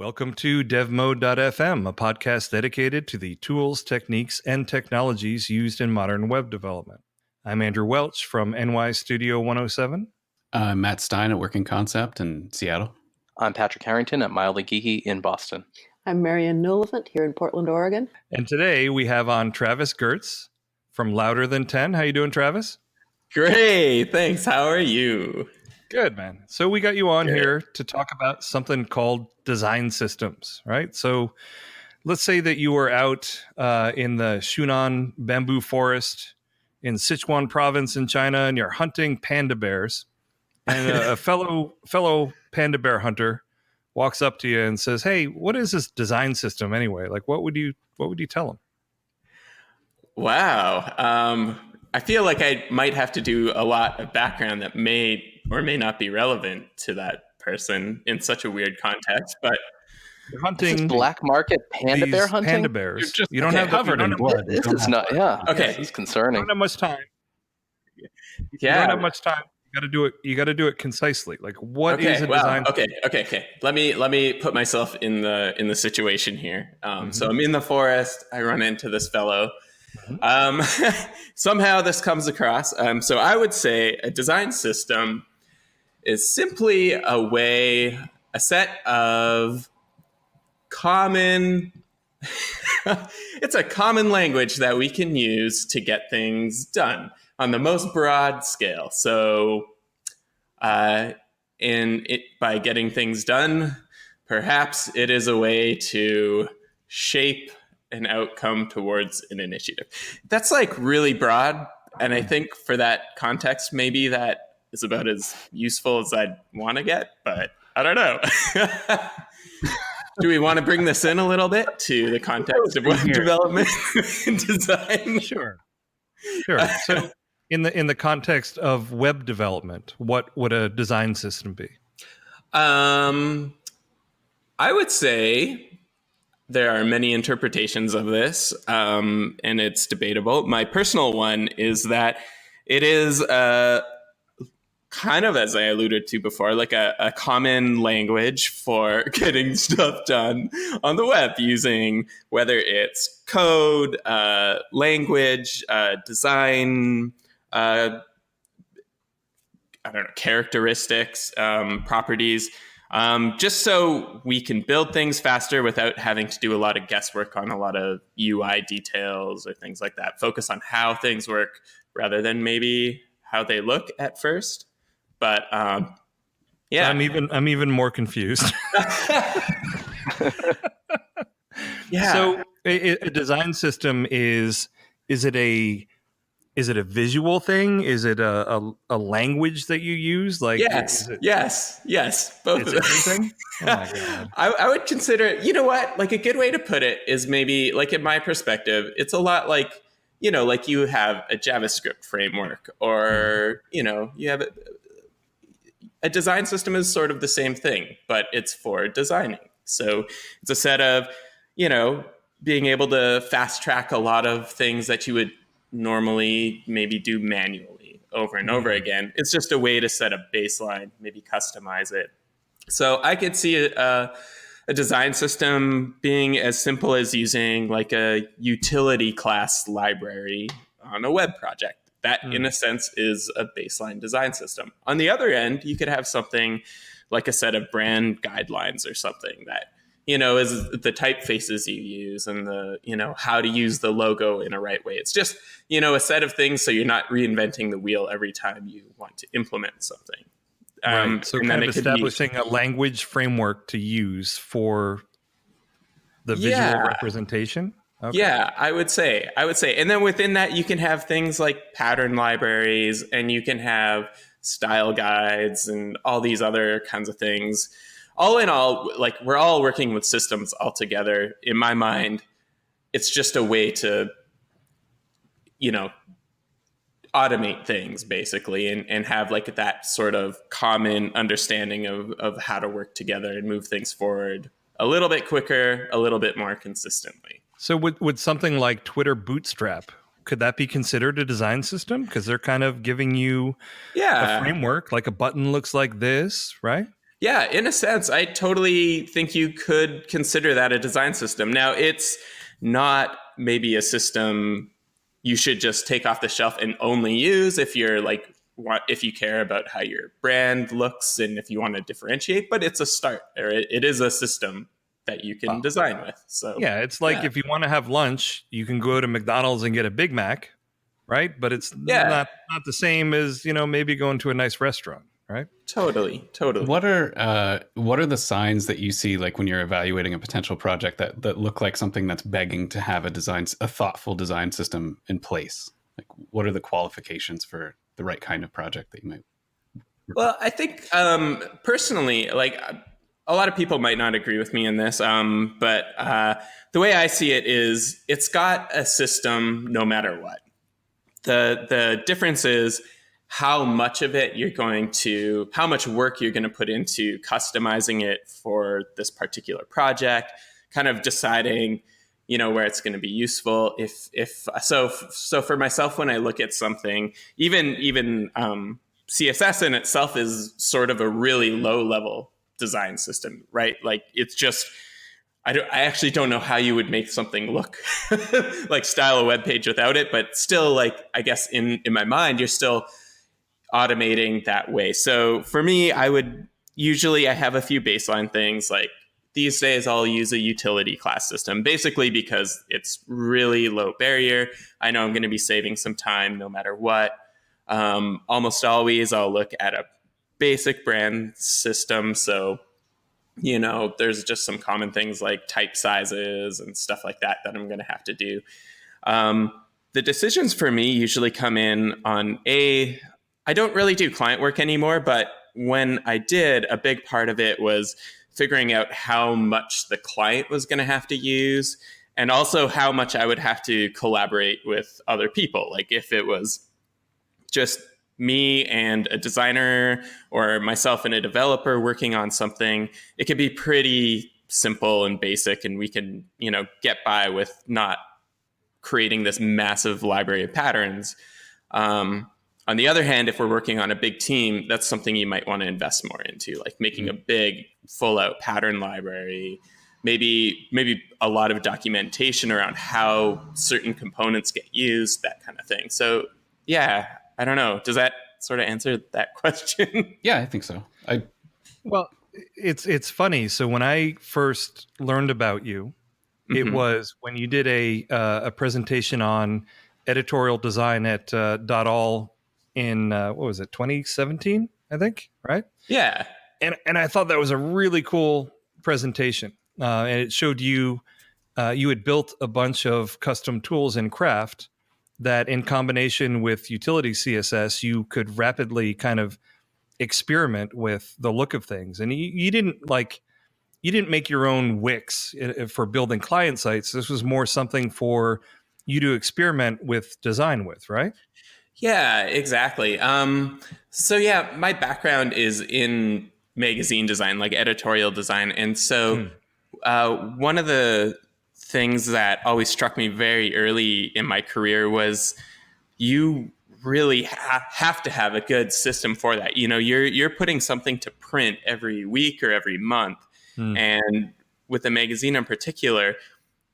Welcome to devMode.fm, a podcast dedicated to the tools, techniques, and technologies used in modern web development. I'm Andrew Welch from NY Studio 107. I'm Matt Stein at Working Concept in Seattle. I'm Patrick Harrington at Mildly Geeky in Boston. I'm Marianne Nolifant here in Portland, Oregon. And today we have on Travis Gertz from Louder Than 10. How you doing, Travis? Great, thanks. How are you? Good, man. So we got you on here to talk about something called design systems, right? So let's say that you were out in the Shunan bamboo forest in Sichuan province in China, and you're hunting panda bears. And a fellow panda bear hunter walks up to you and says, "Hey, what is this design system anyway? Like, what would you tell him?" Wow. I feel like I might have to do a lot of background that may or may not be relevant to that person in such a weird context, but you're hunting black market panda bear hunting. Panda bears. You don't okay, have covered in blood. This is not. Yeah. Okay. This is concerning. You don't have much time. yeah. You don't have much time. You got to do it. You got to do it concisely. Like, what is a design? Okay. Let me put myself in the situation here. So I'm in the forest. I run into this fellow. Somehow this comes across. So I would say a design system is simply a set of common, it's a common language that we can use to get things done on the most broad scale. So by getting things done, perhaps it is a way to shape an outcome towards an initiative. That's like really broad. And I think for that context, maybe that is about as useful as I'd want to get, but I don't know. Do we want to bring this in a little bit to the context of web development and design? Sure. So in the context of web development, what would a design system be? I would say there are many interpretations of this, and it's debatable. My personal one is that it is kind of, as I alluded to before, like a common language for getting stuff done on the web using whether it's code, language, design, characteristics, properties. Just so we can build things faster without having to do a lot of guesswork on a lot of UI details or things like that. Focus on how things work rather than maybe how they look at first. But yeah, I'm even more confused. Yeah. So a design system is it a visual thing? Is it a language that you use? Like yes, both of everything. Oh my God. I would consider, you know what, like a good way to put it is maybe like in my perspective, it's a lot like, you know, like you have a JavaScript framework or, you know, you have a design system is sort of the same thing, but it's for designing. So it's a set of, you know, being able to fast track a lot of things that you would normally maybe do manually over and over again. It's just a way to set a baseline, maybe customize it. So I could see a design system being as simple as using like a utility class library on a web project. That, in a sense, is a baseline design system. On the other end, you could have something like a set of brand guidelines or something that, you know, is the typefaces you use and the, you know, how to use the logo in a right way. It's just, you know, a set of things so you're not reinventing the wheel every time you want to implement something. Right. So kind of establishing a language framework to use for the visual representation. Okay. Yeah, I would say. And then within that, you can have things like pattern libraries and you can have style guides and all these other kinds of things. All in all, like we're all working with systems all together. In my mind, it's just a way to, you know, automate things basically and have like that sort of common understanding of how to work together and move things forward a little bit quicker, a little bit more consistently. So would something like Twitter Bootstrap, could that be considered a design system? Because they're kind of giving you a framework, like a button looks like this, right? Yeah, in a sense, I totally think you could consider that a design system. Now, it's not maybe a system you should just take off the shelf and only use if you're like, if you care about how your brand looks and if you want to differentiate, but it's a start, or it is a system that you can design with. So yeah, it's like if you want to have lunch, you can go to McDonald's and get a Big Mac, right? But it's not the same as, maybe going to a nice restaurant, right? Totally. What are the signs that you see, like when you're evaluating a potential project, that look like something that's begging to have a thoughtful design system in place? Like, what are the qualifications for the right kind of project that you might? Well, I think personally, like a lot of people might not agree with me in this, but the way I see it is, it's got a system no matter what. The difference is how much of it how much work you're going to put into customizing it for this particular project, kind of deciding, where it's going to be useful. So for myself, when I look at something, even CSS in itself is sort of a really low level design system, right? Like, it's just, I actually don't know how you would make something look like style a web page without it, but still, like, I guess in my mind, you're still automating that way. So for me, I have a few baseline things. Like, these days I'll use a utility class system, basically because it's really low barrier. I know I'm going to be saving some time no matter what. Almost always I'll look at a basic brand system. So, there's just some common things like type sizes and stuff like that I'm going to have to do. The decisions for me usually come in on I don't really do client work anymore, but when I did, a big part of it was figuring out how much the client was going to have to use, and also how much I would have to collaborate with other people. Like, if it was just me and a designer, or myself and a developer working on something, it could be pretty simple and basic, and we can, get by with not creating this massive library of patterns. On the other hand, if we're working on a big team, that's something you might want to invest more into, like making a big full out pattern library, maybe a lot of documentation around how certain components get used, that kind of thing. So yeah, I don't know. Does that sort of answer that question? Yeah, I think so. Well, it's funny. So when I first learned about you, it was when you did a presentation on editorial design at .all in what was it, 2017, I think, right? Yeah. And I thought that was a really cool presentation. And it showed you had built a bunch of custom tools in Craft that, in combination with utility CSS, you could rapidly kind of experiment with the look of things. And you didn't make your own Wix for building client sites. This was more something for you to experiment with design with, right? Yeah, exactly. So yeah, my background is in magazine design, like editorial design. And so one of the things that always struck me very early in my career was you really have to have a good system for that. You're putting something to print every week or every month. And with a magazine in particular,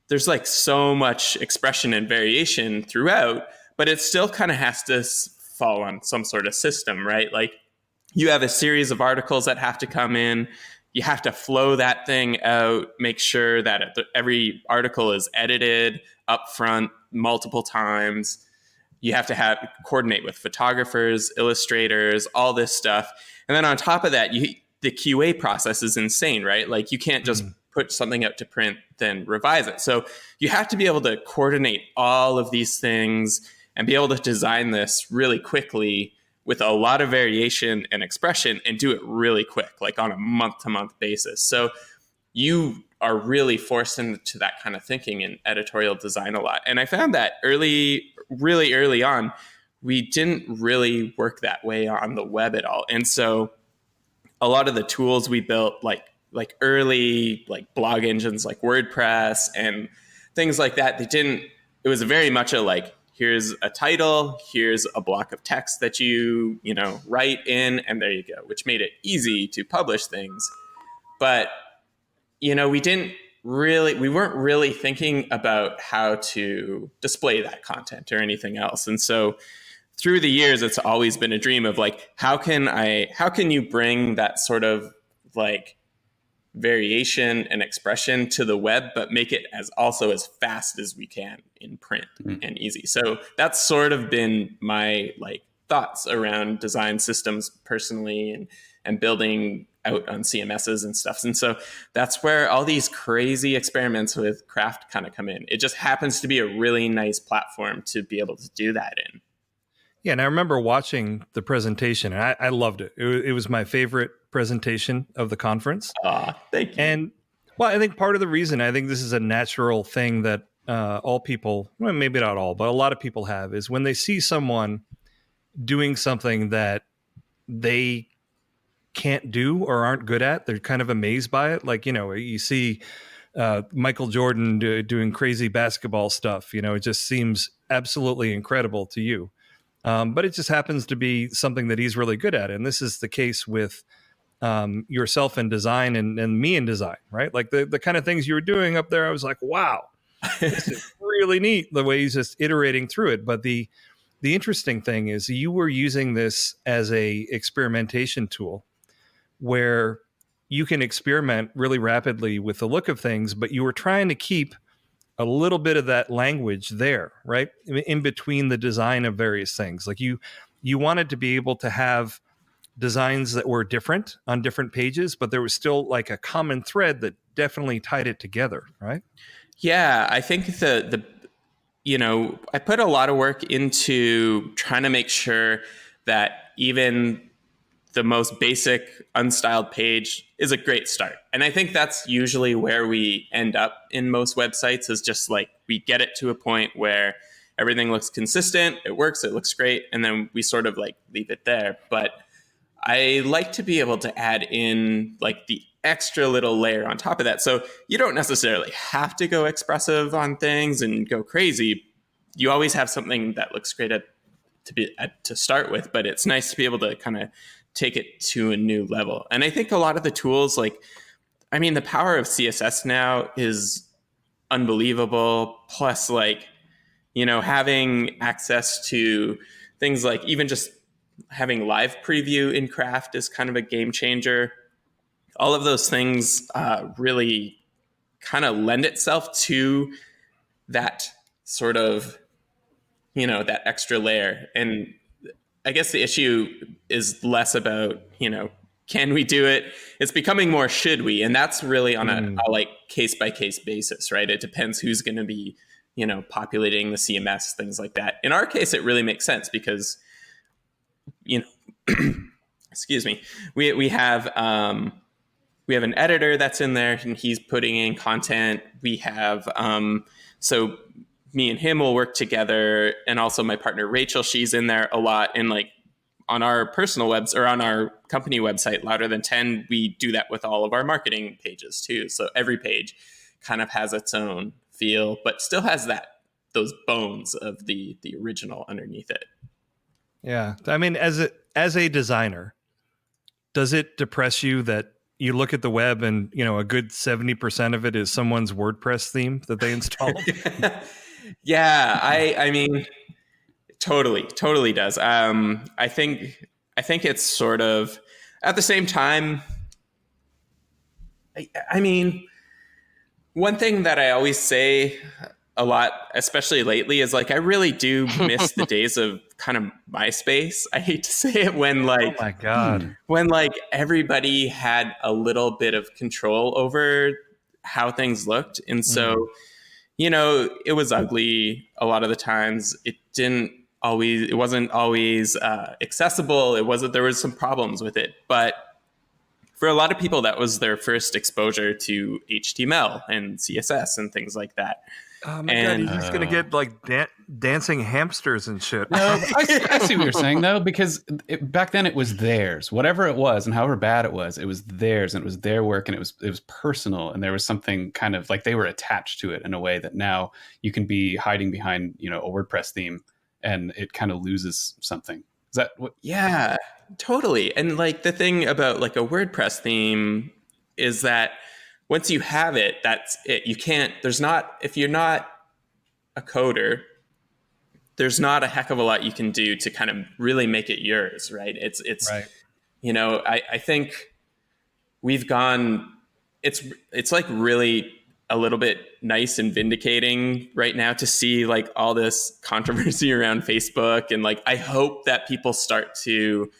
there's like so much expression and variation throughout, but it still kind of has to fall on some sort of system, right? Like, you have a series of articles that have to come in. You have to flow that thing out, make sure that every article is edited up front multiple times. You have to coordinate with photographers, illustrators, all this stuff. And then on top of that, the QA process is insane, right? Like, you can't just put something out to print, then revise it. So you have to be able to coordinate all of these things and be able to design this really quickly with a lot of variation and expression, and do it really quick, like on a month-to-month basis. So you are really forced into that kind of thinking in editorial design a lot. And I found that really early on, we didn't really work that way on the web at all. And so a lot of the tools we built, like early like blog engines like WordPress and things like that, it was very much a like here's a title, here's a block of text that you write in, and there you go, which made it easy to publish things. But, we weren't really thinking about how to display that content or anything else. And so through the years, it's always been a dream of like, how can you bring that sort of like variation and expression to the web, but make it also as fast as we can in print and easy. So that's sort of been my like thoughts around design systems personally, and building out on CMSs and stuff. And so that's where all these crazy experiments with Craft kind of come in. It just happens to be a really nice platform to be able to do that in. Yeah, and I remember watching the presentation, and I loved it. It was my favorite presentation of the conference. Thank you. And, well, I think part of the reason, I think this is a natural thing that all people, well, maybe not all, but a lot of people have, is when they see someone doing something that they can't do or aren't good at, they're kind of amazed by it. Like, you see Michael Jordan doing crazy basketball stuff. It just seems absolutely incredible to you. But it just happens to be something that he's really good at. And this is the case with yourself in design and me in design, right? Like the kind of things you were doing up there, I was like, wow, this is really neat, the way he's just iterating through it. But the interesting thing is you were using this as a experimentation tool where you can experiment really rapidly with the look of things, but you were trying to keep a little bit of that language there, right? In between the design of various things. Like you wanted to be able to have designs that were different on different pages, but there was still like a common thread that definitely tied it together, right? Yeah, I think I put a lot of work into trying to make sure that even the most basic unstyled page is a great start. And I think that's usually where we end up in most websites, is just like we get it to a point where everything looks consistent, it works, it looks great, and then we sort of like leave it there. But I like to be able to add in like the extra little layer on top of that. So you don't necessarily have to go expressive on things and go crazy. You always have something that looks great to start with, but it's nice to be able to kind of take it to a new level. And I think a lot of the tools, the power of CSS now is unbelievable. Plus, having access to things like even just having live preview in Craft is kind of a game changer. All of those things really kind of lend itself to that sort of, that extra layer. And I guess the issue is less about, can we do it? It's becoming more should we? And that's really on a case by case basis, right? It depends who's going to be, populating the CMS, things like that. In our case, it really makes sense because, excuse me, we have an editor that's in there and he's putting in content. We have, so me and him will work together, and also my partner Rachel, she's in there a lot. And on our personal webs or on our company website, Louder Than 10, we do that with all of our marketing pages too. So every page kind of has its own feel, but still has those bones of the original underneath it. Yeah, I mean, as a designer, does it depress you that you look at the web and a good 70% of it is someone's WordPress theme that they installed? Yeah, I mean, totally does. I think it's sort of at the same time. I mean, one thing that I always say a lot, especially lately, is I really do miss the days of kind of MySpace. I hate to say it when oh my God, when everybody had a little bit of control over how things looked, and so. It was ugly a lot of the times. It wasn't always accessible. There was some problems with it. But for a lot of people, that was their first exposure to HTML and CSS and things like that. Oh my And god, he's gonna get like dancing hamsters and shit. No, I see what you're saying though, because back then it was theirs. Whatever it was, and however bad it was theirs, and it was their work, and it was personal, and there was something kind of like they were attached to it in a way that now you can be hiding behind, a WordPress theme, and it kind of loses something. Is that what? Yeah, totally. And like the thing about like a WordPress theme is that once you have it, that's it. You can't, if you're not a coder, there's not a heck of a lot you can do to kind of really make it yours, right? It's right. I think we've gone, it's like really a little bit nice and vindicating right now to see like all this controversy around Facebook. And like, I hope that people start to,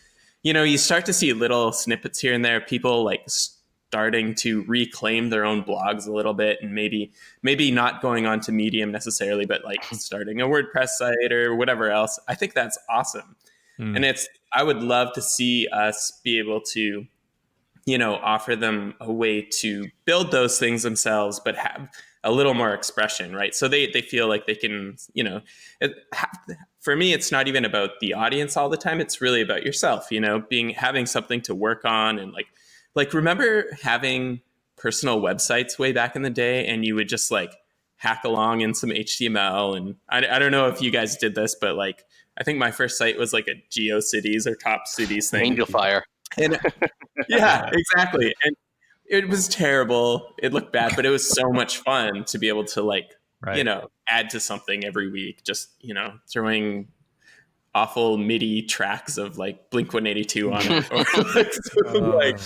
you start to see little snippets here and there, people like starting to reclaim their own blogs a little bit, and maybe not going on to Medium necessarily, but like starting a WordPress site or whatever else. I think that's awesome. And I would love to see us be able to, offer them a way to build those things themselves, but have a little more expression, right? So they feel like they can, for me, it's not even about the audience all the time. It's really about yourself, having something to work on. And like remember having personal websites way back in the day, and you would just like hack along in some HTML. And I don't know if you guys did this, but like, I think my first site was like a GeoCities or Top Cities thing. Angel Fire. And yeah, exactly. And it was terrible. It looked bad, but it was so much fun to be able to like, add to something every week, just, throwing awful MIDI tracks of like Blink-182 on it, or like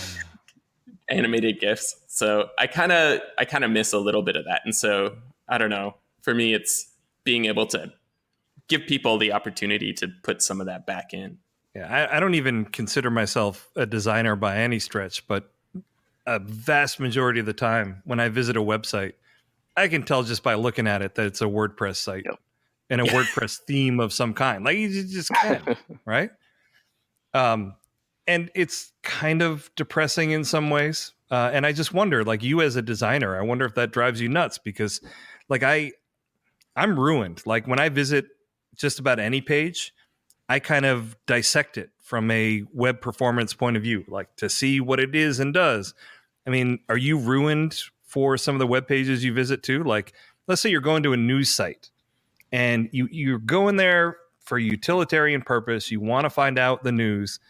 animated GIFs. So I kind of miss a little bit of that. And so I don't know, for me, it's being able to give people the opportunity to put some of that back in. Yeah, I don't even consider myself a designer by any stretch, but a vast majority of the time when I visit a website, I can tell just by looking at it that it's a WordPress site and a WordPress theme of some kind. Like you just can, right? And it's kind of depressing in some ways. And I just wonder, like you as a designer, I wonder if that drives you nuts, because like I'm ruined. Like when I visit just about any page, I kind of dissect it from a web performance point of view, like to see what it is and does. I mean, are you ruined for some of the web pages you visit too? Like, let's say you're going to a news site and you're going there for a utilitarian purpose. You want to find out the news.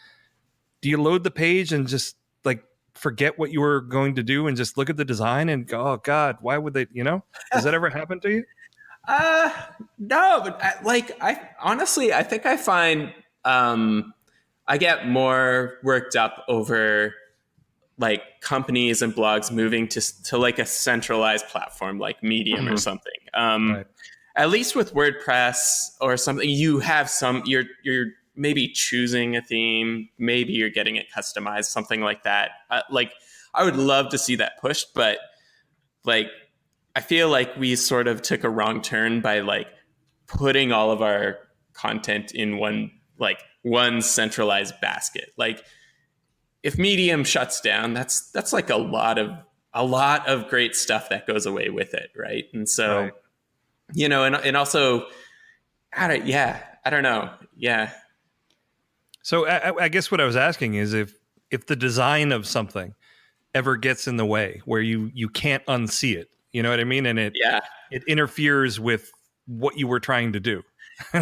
Do you load the page and just like forget what you were going to do and just look at the design and go, oh God, why would they, does that ever happen to you? No, but I honestly, I think I find, I get more worked up over like companies and blogs moving to like a centralized platform like Medium or something. Right. At least with WordPress or something, you have you're maybe choosing a theme, maybe you're getting it customized, something like that. Like I would love to see that pushed, but like, I feel like we sort of took a wrong turn by like putting all of our content in one centralized basket. Like if Medium shuts down, that's like a lot of great stuff that goes away with it, right? And so, and also, I don't know, yeah. So I guess what I was asking is if the design of something ever gets in the way where you can't unsee it. You know what I mean? And it interferes with what you were trying to do.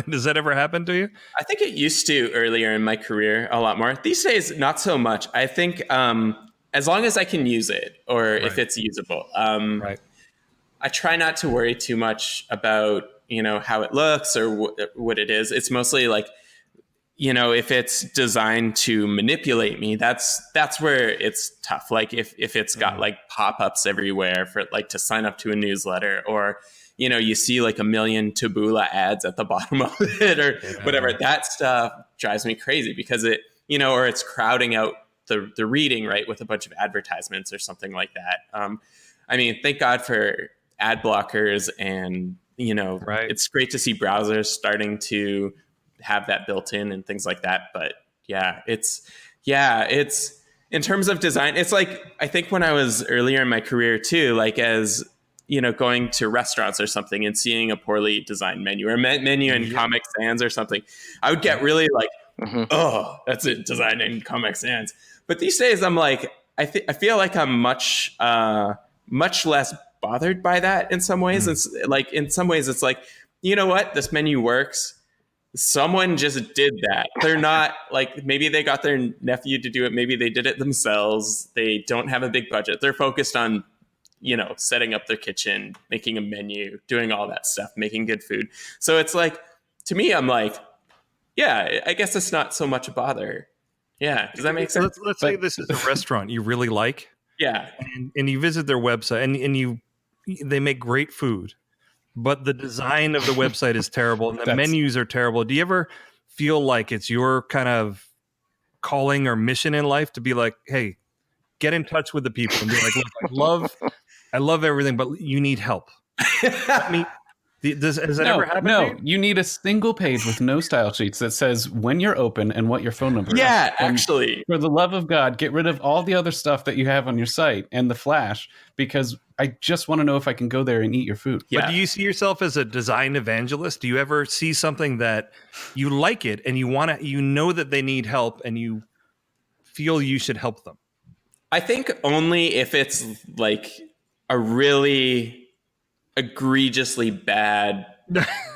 Does that ever happen to you? I think it used to earlier in my career a lot more. These days, not so much. I think as long as I can use it or if it's usable, I try not to worry too much about, how it looks or what it is. It's mostly like, if it's designed to manipulate me, that's where it's tough. Like if it's got like pop-ups everywhere for like to sign up to a newsletter, or, you see like a million Taboola ads at the bottom of it or whatever, that stuff drives me crazy because it, or it's crowding out the reading, right, with a bunch of advertisements or something like that. I mean, thank God for ad blockers and, it's great to see browsers starting to have that built in and things like that. But it's in terms of design, it's like, I think when I was earlier in my career too, like as going to restaurants or something and seeing a poorly designed menu or menu in Comic Sans or something, I would get really like, oh, that's it, designed in Comic Sans. But these days I'm like, I feel like I'm much less bothered by that in some ways. It's like, in some ways it's like, you know what, this menu works. Someone just did that. They're not like, maybe they got their nephew to do it. Maybe they did it themselves. They don't have a big budget. They're focused on, setting up their kitchen, making a menu, doing all that stuff, making good food. So it's like, to me, I'm like, yeah, I guess it's not so much a bother. Yeah. Does that make sense? Let's say this is a restaurant you really like. Yeah. And you visit their website and they make great food, but the design of the website is terrible and the menus are terrible. Do you ever feel like it's your kind of calling or mission in life to be like, hey, get in touch with the people and be like, look, I love everything, but you need help. Has that ever happened? No, you need a single page with no style sheets that says when you're open and what your phone number is. Yeah, And actually. for the love of God, get rid of all the other stuff that you have on your site and the Flash, because I just want to know if I can go there and eat your food. Yeah. But do you see yourself as a design evangelist? Do you ever see something that you like it and you know that they need help and you feel you should help them? I think only if it's like a really egregiously bad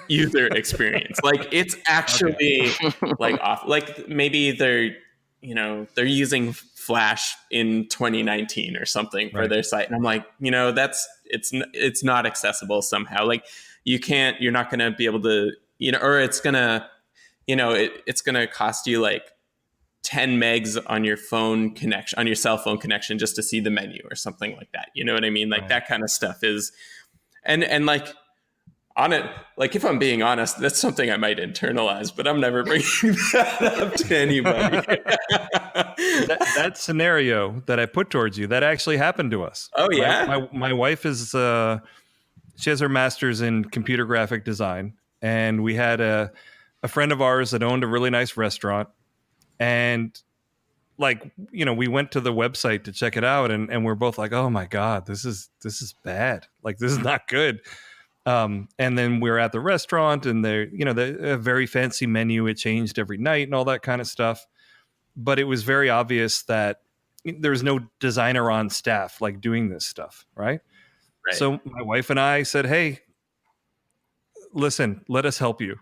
user experience. Like it's actually like off. Like maybe they're using Flash in 2019 or something for their site, and I'm like, it's not accessible somehow. Like you're not going to be able to, or it's gonna, it's gonna cost you like 10 megs on your phone connection, on your cell phone connection, just to see the menu or something like that. You know what I mean? Like that kind of stuff is, and like on it, like if I'm being honest, that's something I might internalize, but I'm never bringing that up to anybody. that scenario that I put towards you, that actually happened to us. Oh yeah. My wife is, she has her master's in computer graphic design, and we had a friend of ours that owned a really nice restaurant. And we went to the website to check it out, and we're both like, oh my God, this is bad. Like, this is not good. And then we were at the restaurant, and they're a very fancy menu. It changed every night and all that kind of stuff. But it was very obvious that there was no designer on staff like doing this stuff. Right. So my wife and I said, hey, listen, let us help you.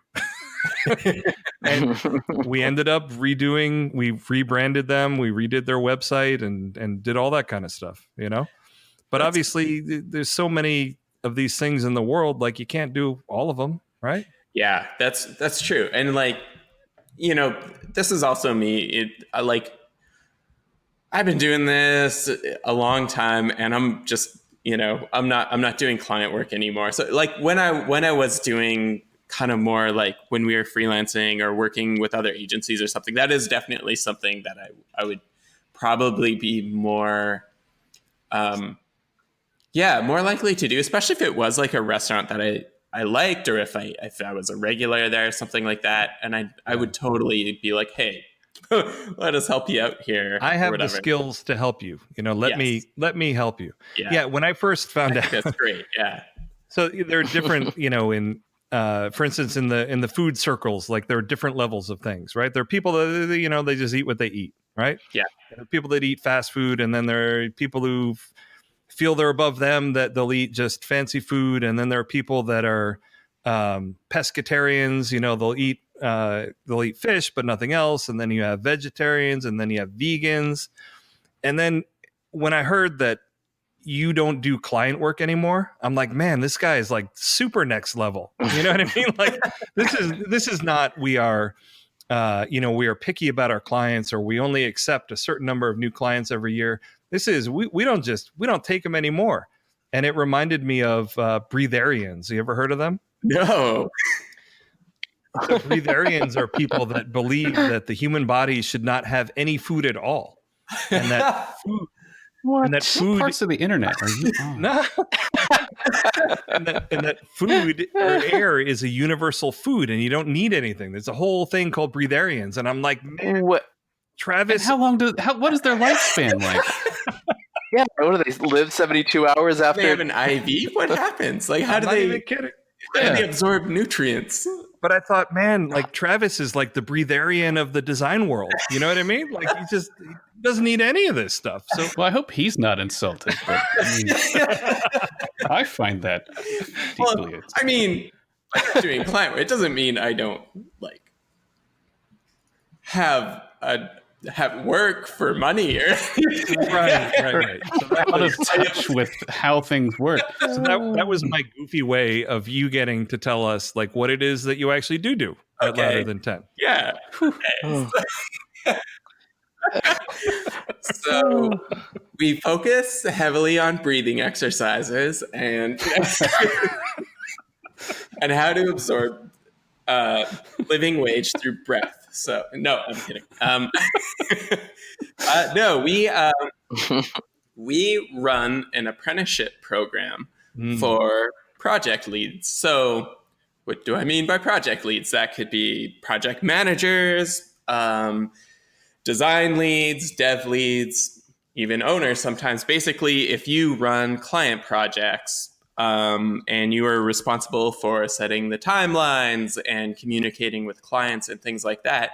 And we ended up we rebranded them, we redid their website and did all that kind of stuff, but obviously there's so many of these things in the world, like you can't do all of them, right? Yeah, that's true. And like, this is also me. I've been doing this a long time, and I'm just, I'm not doing client work anymore. So like when I was doing kind of more like when we were freelancing or working with other agencies or something, that is definitely something that I would probably be more, more likely to do, especially if it was like a restaurant that I liked, or if I was a regular there or something like that. And I would totally be like, hey, let us help you out here. I have the skills to help you. Let me help you. Yeah. When I first found out, that's great. Yeah. So there are different, for instance, in the food circles, like there are different levels of things, right? There are people that, they just eat what they eat, right? Yeah. There are people that eat fast food, and then there are people who feel they're above them, that they'll eat just fancy food. And then there are people that are pescatarians, they'll eat fish, but nothing else. And then you have vegetarians, and then you have vegans. And then when I heard that you don't do client work anymore, I'm like, man, this guy is like super next level. You know what I mean? Like this is not, we are picky about our clients, or we only accept a certain number of new clients every year. This is, we don't take them anymore. And it reminded me of breatharians. You ever heard of them? No. So breatharians are people that believe that the human body should not have any food at all. And that food, what? And that food, parts of the internet are you on? No. and that food or air is a universal food, and you don't need anything. There's a whole thing called breatharians, and I'm like, man, What? Travis, And what is their lifespan like? Yeah, what do they live 72 hours after? They have an IV? What happens? Like, how I'm do not they even kidding. how do they absorb nutrients? But I thought, man, like Travis is like the breatharian of the design world. You know what I mean? Like he doesn't need any of this stuff. So Well, I hope he's not insulted. But I mean, I find that deeply. Well, I mean, like, doing client work, it doesn't mean I don't like have work for money or right. So that out was, of touch with how things work. so that was my goofy way of you getting to tell us like what it is that you actually do at Okay. Louder Than 10. Yeah. Okay. So we focus heavily on breathing exercises and and how to absorb living wage through breath. So no, I'm kidding. No, we run an apprenticeship program for project leads. So what do I mean by project leads? That could be project managers, design leads, dev leads, even owners sometimes. Basically, if you run client projects and you are responsible for setting the timelines and communicating with clients and things like that,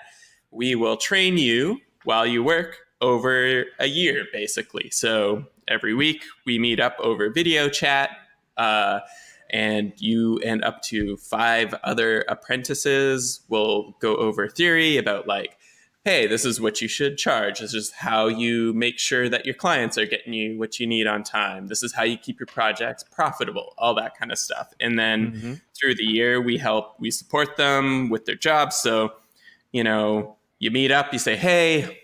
we will train you while you work over a year, basically. So every week we meet up over video chat, and you and up to 5 other apprentices will go over theory about like, hey, this is what you should charge. This is how you make sure that your clients are getting you what you need on time. This is how you keep your projects profitable, all that kind of stuff. And then through the year, we support them with their jobs. So, you meet up, you say, hey,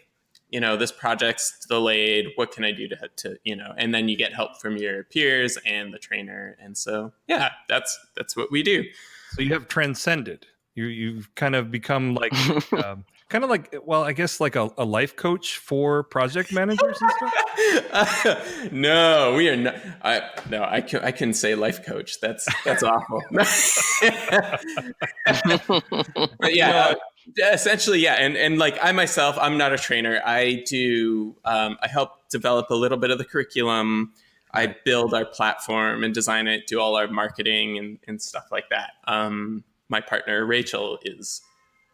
this project's delayed. What can I do to and then you get help from your peers and the trainer. And so, yeah, that's what we do. So you have transcended. You've kind of become like, well, I guess like a life coach for project managers and stuff. No, we are not. I couldn't say life coach. That's awful. But yeah, essentially, yeah. And like I myself, I'm not a trainer. I do. I help develop a little bit of the curriculum. I build our platform and design it, do all our marketing and stuff like that. My partner Rachel is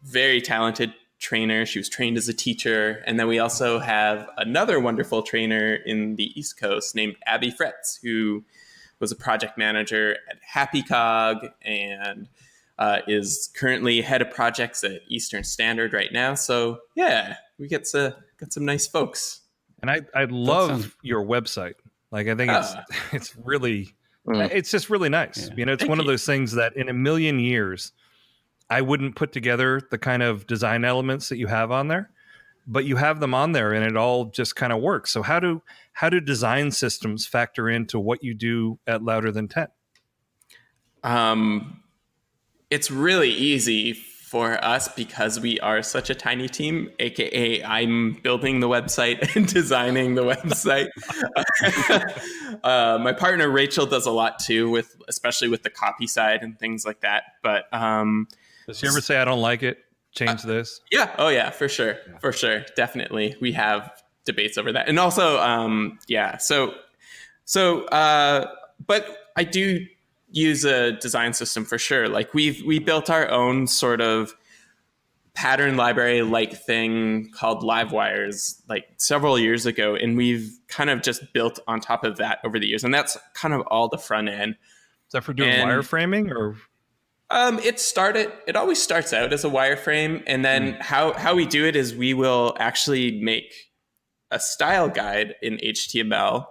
very talented trainer. She was trained as a teacher. And then we also have another wonderful trainer in the East Coast named Abby Fretz, who was a project manager at HappyCog and is currently head of projects at Eastern Standard right now. So yeah, we got some nice folks. And I love your website. Like I think it's really it's just really nice. Yeah. It's one of those things that in a million years I wouldn't put together the kind of design elements that you have on there, but you have them on there and it all just kind of works. So how do design systems factor into what you do at Louder Than 10? It's really easy for us because we are such a tiny team, aka I'm building the website and designing the website. My partner Rachel does a lot too, especially with the copy side and things like that. But does she ever say, I don't like it, change this? Yeah. Oh yeah, for sure. Yeah. For sure. Definitely. We have debates over that. And also, yeah. So, but I do use a design system for sure. Like we built our own sort of pattern library like thing called Livewires like several years ago. And we've kind of just built on top of that over the years. And that's kind of all the front end. Is that for doing wireframing or? It always starts out as a wireframe. And then how we do it is we will actually make a style guide in HTML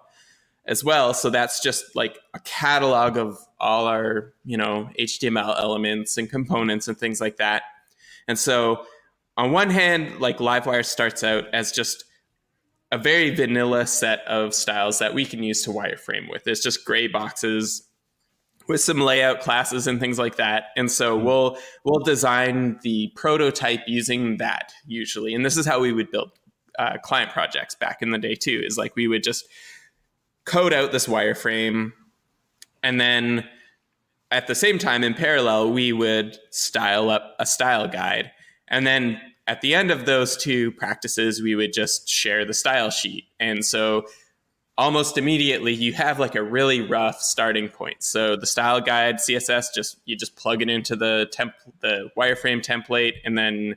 as well. So that's just like a catalog of all our, HTML elements and components and things like that. And so on one hand, like Livewire starts out as just a very vanilla set of styles that we can use to wireframe with. It's just gray boxes with some layout classes and things like that. And so we'll design the prototype using that usually. And this is how we would build client projects back in the day too, is like we would just code out this wireframe. And then at the same time, in parallel, we would style up a style guide. And then at the end of those two practices, we would just share the style sheet. And so almost immediately you have like a really rough starting point. So the style guide CSS, you just plug it into the wireframe template, and then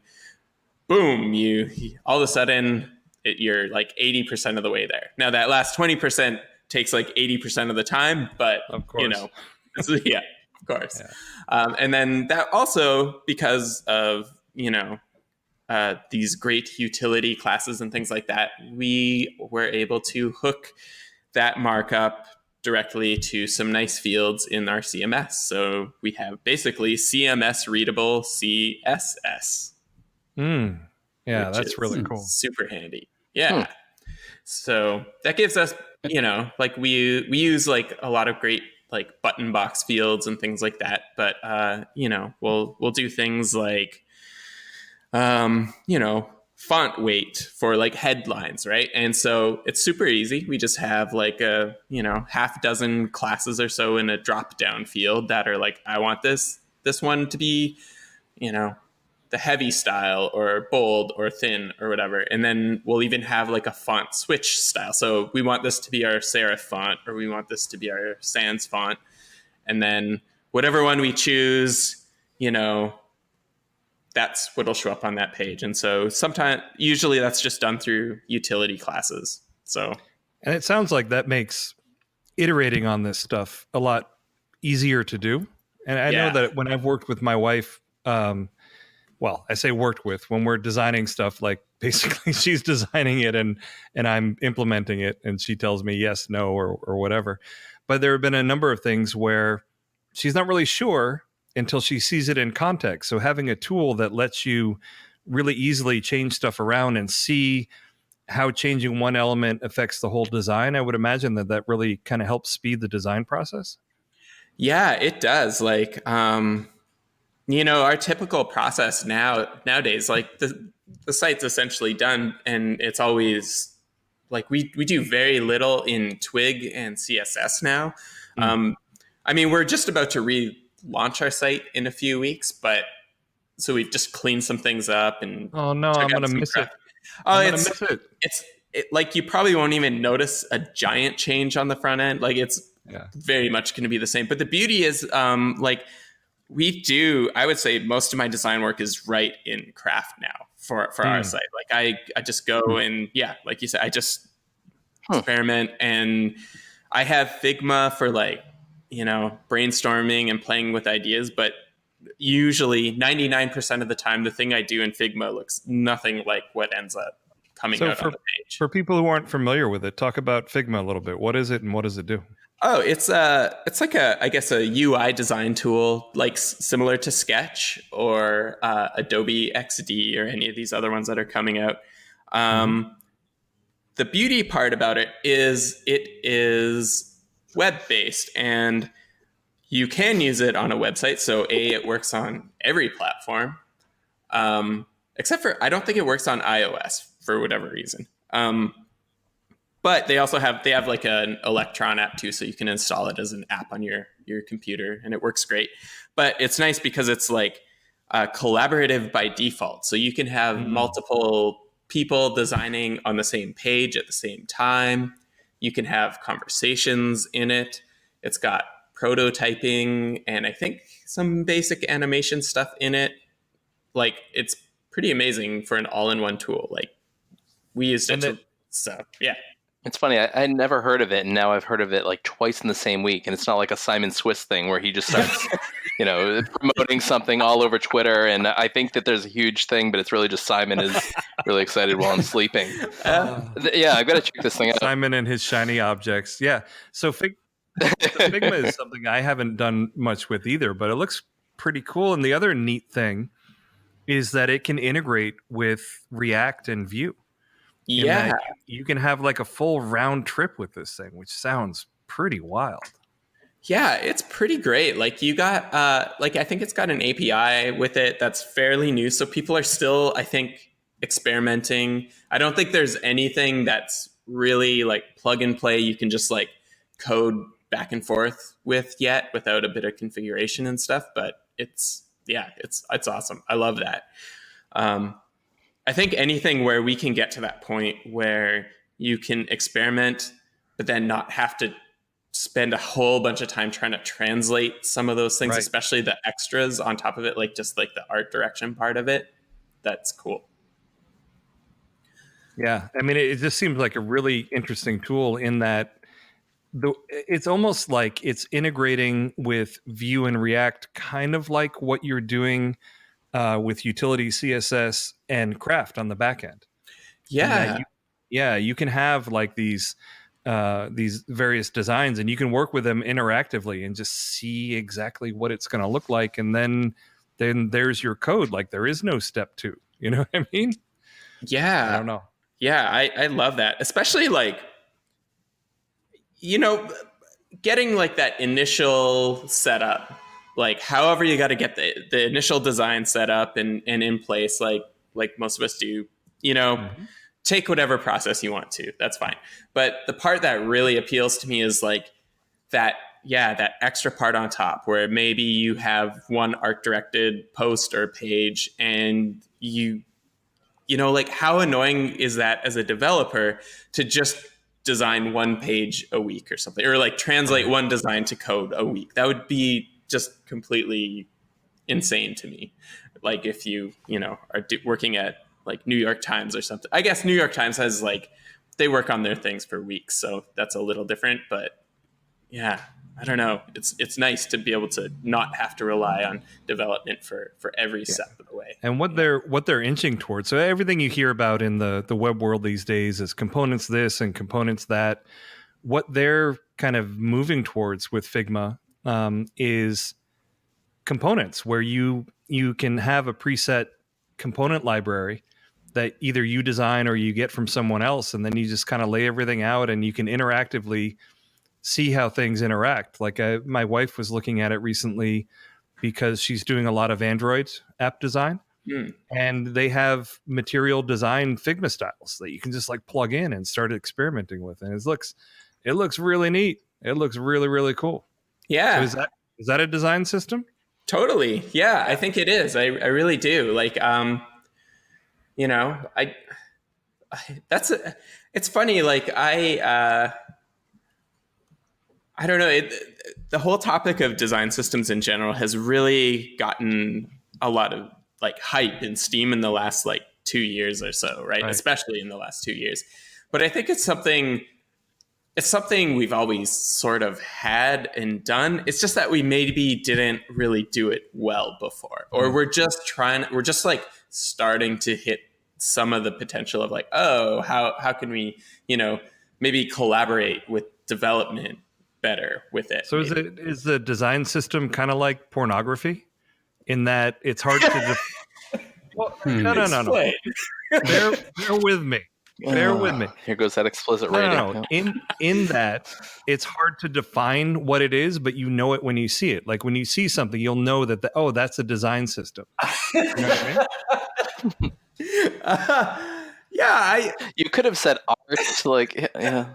boom, you all of a sudden you're like 80% of the way there. Now that last 20% takes like 80% of the time, but Of course. yeah, of course. Yeah. And then that also, because of these great utility classes and things like that, we were able to hook that markup directly to some nice fields in our CMS. So we have basically CMS readable CSS. Yeah, that's really cool. Super handy. Yeah. So that gives us, like we use like a lot of great like button box fields and things like that. But we'll do things like font weight for like headlines, right? And so it's super easy. We just have like a half dozen classes or so in a drop down field that are like, I want this one to be the heavy style or bold or thin or whatever. And then we'll even have like a font switch style. So we want this to be our serif font, or we want this to be our sans font. And then whatever one we choose, that's what'll show up on that page. And so usually that's just done through utility classes. So, and it sounds like that makes iterating on this stuff a lot easier to do. And I know that when I've worked with my wife, I say worked with, when we're designing stuff, like basically she's designing it and I'm implementing it, and she tells me yes, no, or whatever. But there have been a number of things where she's not really sure until she sees it in context. So having a tool that lets you really easily change stuff around and see how changing one element affects the whole design, I would imagine that really kind of helps speed the design process. Yeah, it does. Like, our typical process nowadays, like the site's essentially done, and it's always like we do very little in Twig and CSS now. We're just about to relaunch our site in a few weeks, but so we've just cleaned some things up and I'm gonna miss it. It's like you probably won't even notice a giant change on the front end. Like it's very much going to be the same. But the beauty is I would say most of my design work is right in Craft now for our site. Like I just go and like you said, I just experiment, and I have Figma for like, brainstorming and playing with ideas, but usually 99% of the time, the thing I do in Figma looks nothing like what ends up coming out on the page. For people who aren't familiar with it, talk about Figma a little bit. What is it and what does it do? Oh, it's like a UI design tool, like similar to Sketch or Adobe XD or any of these other ones that are coming out. The beauty part about it is web-based, and you can use it on a website. So it works on every platform, except for, I don't think it works on iOS for whatever reason. But they also have like an Electron app too, so you can install it as an app on your computer, and it works great. But it's nice because it's like collaborative by default. So you can have multiple people designing on the same page at the same time. You can have conversations in it. It's got prototyping and I think some basic animation stuff in it. Like, it's pretty amazing for an all-in-one tool. Like, we used it so yeah. It's funny. I never heard of it, and now I've heard of it like twice in the same week. And it's not like a Simon Swiss thing where he just starts, promoting something all over Twitter. And I think that there's a huge thing, but it's really just Simon is really excited while I'm sleeping. I've got to check this thing out. Simon and his shiny objects. Yeah. So Figma is something I haven't done much with either, but it looks pretty cool. And the other neat thing is that it can integrate with React and Vue. Yeah, you can have like a full round trip with this thing, which sounds pretty wild. Yeah, it's pretty great. Like, you got I think it's got an API with it that's fairly new, so people are still, I think, experimenting. I don't think there's anything that's really like plug and play you can just like code back and forth with yet without a bit of configuration and stuff, but it's awesome. I love that. I think anything where we can get to that point where you can experiment but then not have to spend a whole bunch of time trying to translate some of those things, Right. especially the extras on top of it, like just like the art direction part of it. That's cool. Yeah, I mean, it just seems like a really interesting tool in that it's almost like it's integrating with Vue and React, kind of like what you're doing with utility CSS and Craft on the back end. And that you can have like these various designs, and you can work with them interactively and just see exactly what it's going to look like, and then there's your code. Like there is no step 2. You know what I mean? Yeah. I don't know. Yeah, I love that. Especially like, you know, getting like that initial setup, like however you got to get the initial design set up and in place, like most of us do, you know, take whatever process you want to. That's fine. But the part that really appeals to me is like that extra part on top where maybe you have one art directed post or page, and you know, like how annoying is that as a developer to just design one page a week or something, or like translate one design to code a week? That would be just completely insane to me. Like if you know, are working at like New York Times or something. I guess New York Times has like, they work on their things for weeks, so that's a little different. But yeah, I don't know. It's nice to be able to not have to rely on development for every step of the way. And what they're inching towards. So everything you hear about in the web world these days is components this and components that. What they're kind of moving towards with Figma is components, where you can have a preset component library that either you design or you get from someone else, and then you just kind of lay everything out, and you can interactively see how things interact. Like my wife was looking at it recently because she's doing a lot of Android app design, and they have material design Figma styles that you can just like plug in and start experimenting with, and it looks really neat. It looks really, really cool. Yeah. So is that a design system? Totally. Yeah, I think it is. I really do. Like, you know, it's funny. Like I don't know. The whole topic of design systems in general has really gotten a lot of like hype and steam in the last like 2 years or so, right? Especially in the last 2 years. But I think it's something we've always sort of had and done. It's just that we maybe didn't really do it well before, or we're just like starting to hit some of the potential of like, oh, how can we, you know, maybe collaborate with development better with it. So is the design system kind of like pornography in that it's hard to No. Bear with me. Bear with me. Here goes that explicit rating. No. In that it's hard to define what it is, but you know it when you see it. Like when you see something, you'll know that that's a design system. You know what I mean? You could have said art, like, yeah.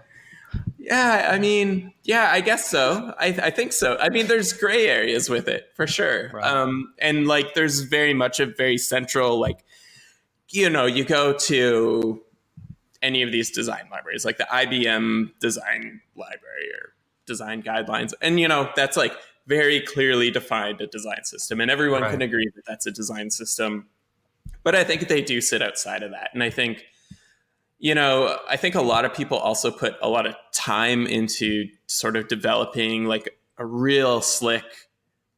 Yeah, I mean, yeah, I guess so. I think so. I mean, there's gray areas with it for sure. Right. And like, there's very much a very central, like, you know, you go to any of these design libraries, like the IBM design library or design guidelines, and you know, that's like very clearly defined a design system, and everyone can agree that that's a design system. But I think they do sit outside of that, and I think, you know, I think a lot of people also put a lot of time into sort of developing like a real slick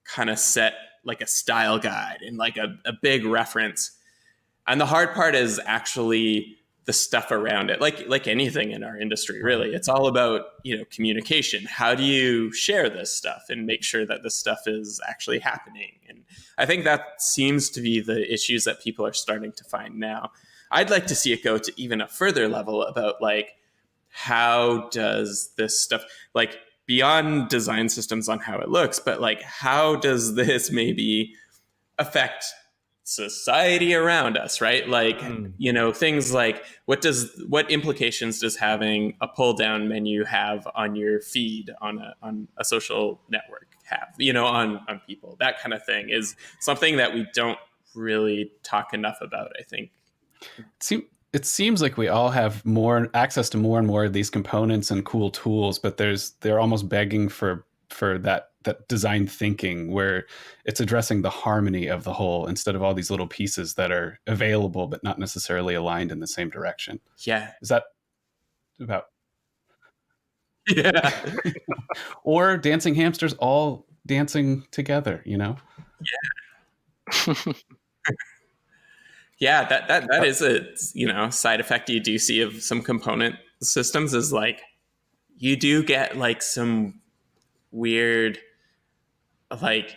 kind of set, like a style guide and like a big reference. And the hard part is actually the stuff around it, like anything in our industry, really. It's all about, you know, communication. How do you share this stuff and make sure that this stuff is actually happening? And I think that seems to be the issues that people are starting to find now. I'd like to see it go to even a further level about like, how does this stuff, like beyond design systems on how it looks, but like, how does this maybe affect society around us, right? Like, you know, things like what implications does having a pull down menu have on your feed on a social network have, you know, on people? That kind of thing is something that we don't really talk enough about, I think. it seems like we all have more access to more and more of these components and cool tools, but they're almost begging for that design thinking where it's addressing the harmony of the whole instead of all these little pieces that are available but not necessarily aligned in the same direction. Yeah. Is that about? Yeah. Or dancing hamsters all dancing together, Yeah. Yeah, that is a side effect you do see of some component systems is like you do get like some weird like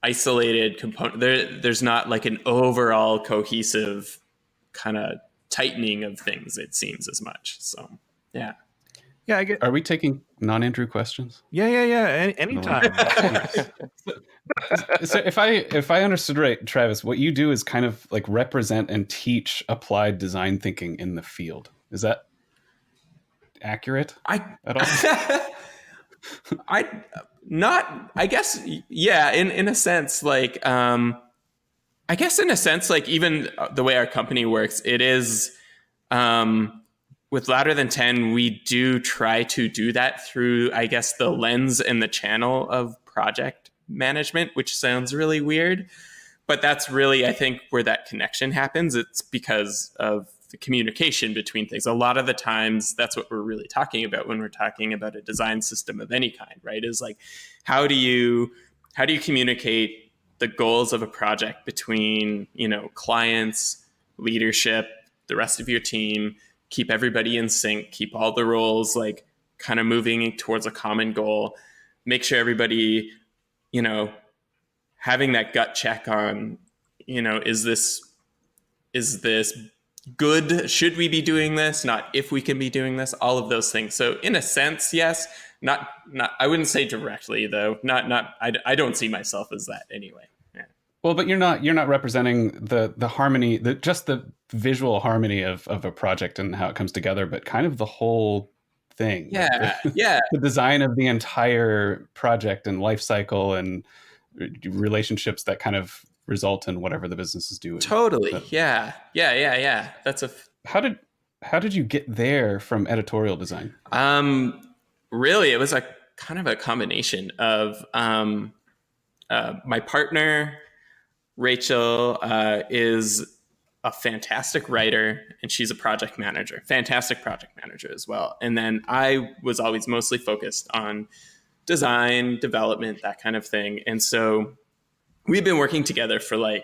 isolated component. There's not like an overall cohesive kind of tightening of things, it seems, as much. So yeah. Yeah, I get. Are we taking non-Andrew questions? Yeah. Anytime. So if I understood right, Travis, what you do is kind of like represent and teach applied design thinking in the field. Is that accurate at all? I guess, yeah, in a sense, like, I guess in a sense, like even the way our company works, it is, with Louder Than 10, we do try to do that through, I guess, the lens and the channel of project management, which sounds really weird, but that's really, I think, where that connection happens. It's because of the communication between things. A lot of the times, that's what we're really talking about when we're talking about a design system of any kind, right? Is like, how do you communicate the goals of a project between, clients, leadership, the rest of your team, keep everybody in sync, keep all the roles like kind of moving towards a common goal, make sure everybody, having that gut check on, is this good? Should we be doing this? Not if we can be doing this, all of those things. So in a sense, yes, not, I wouldn't say directly though, I don't see myself as that anyway. Yeah. Well, but you're not representing the harmony, just the visual harmony of a project and how it comes together, but kind of the whole thing. Yeah. Like the design of the entire project and life cycle and relationships that kind of result in whatever the business is doing. Totally. So, Yeah. That's how did you get there from editorial design? Really, it was a kind of a combination of my partner, Rachel, is a fantastic writer, and she's a fantastic project manager as well. And then I was always mostly focused on design, development, that kind of thing. And so we've been working together for like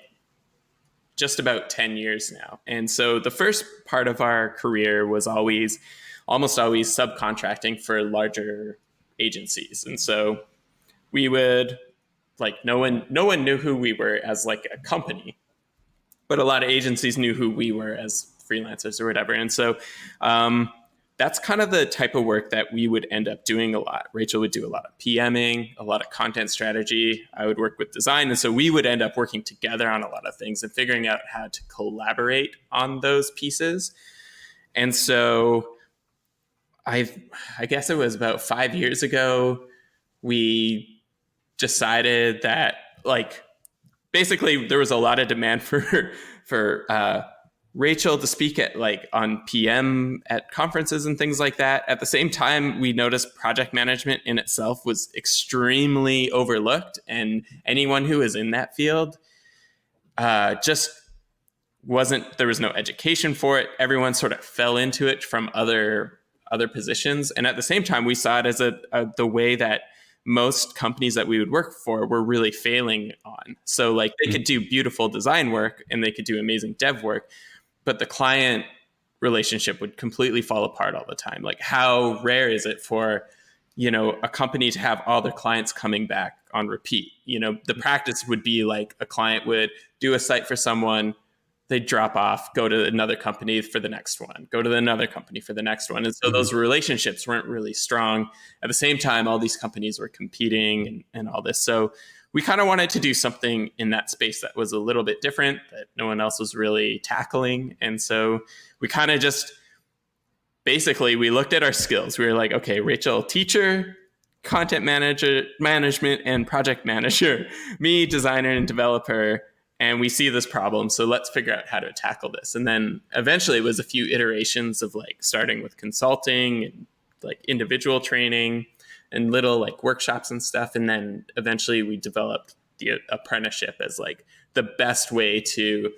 just about 10 years now. And so the first part of our career was almost always subcontracting for larger agencies. And so we would like, no one knew who we were as like a company, but a lot of agencies knew who we were as freelancers or whatever. And so that's kind of the type of work that we would end up doing a lot. Rachel would do a lot of PMing, a lot of content strategy. I would work with design. And so we would end up working together on a lot of things and figuring out how to collaborate on those pieces. And so I guess it was about 5 years ago, we decided that like, basically there was a lot of demand for Rachel to speak at like on PM at conferences and things like that. At the same time, we noticed project management in itself was extremely overlooked, and anyone who is in that field just there was no education for it. Everyone sort of fell into it from other positions. And at the same time, we saw it as the way that most companies that we would work for were really failing on. So like they could do beautiful design work and they could do amazing dev work, but the client relationship would completely fall apart all the time. Like how rare is it for, a company to have all their clients coming back on repeat? The practice would be like a client would do a site for someone, they'd drop off, go to another company for the next one, go to another company for the next one. And so those relationships weren't really strong. At the same time, all these companies were competing and all this. So we kind of wanted to do something in that space that was a little bit different, that no one else was really tackling. And so we kind of just, basically, we looked at our skills. We were like, okay, Rachel, teacher, content management, and project manager, me, designer and developer. and we see this problem, so let's figure out how to tackle this. And then eventually it was a few iterations of like starting with consulting and like individual training and little like workshops and stuff. And then eventually we developed the apprenticeship as like the best way to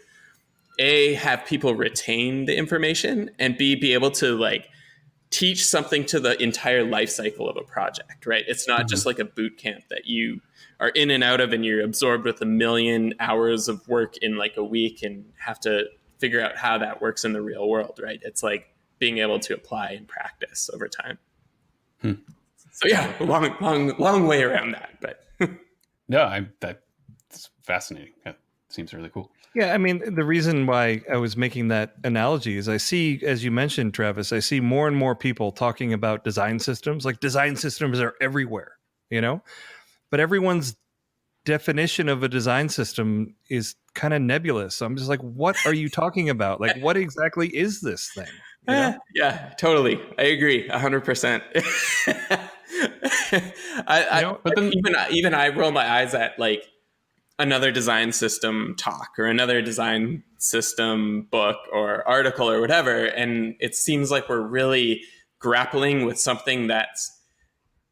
A, have people retain the information, and B, be able to like teach something to the entire life cycle of a project, right? It's not just like a boot camp that you are in and out of and you're absorbed with 1 million hours of work in like a week and have to figure out how that works in the real world, right? It's like being able to apply and practice over time. So yeah, long way around that, but No, that's fascinating. That seems really cool. Yeah, I mean, the reason why I was making that analogy is I see, as you mentioned, Travis, I see more and more people talking about design systems. Like design systems are everywhere, but everyone's definition of a design system is kind of nebulous. So I'm just like, what are you talking about? Like, what exactly is this thing? Yeah, totally. I agree 100%. But then even I roll my eyes at like another design system talk or another design system book or article or whatever. And it seems like we're really grappling with something that's,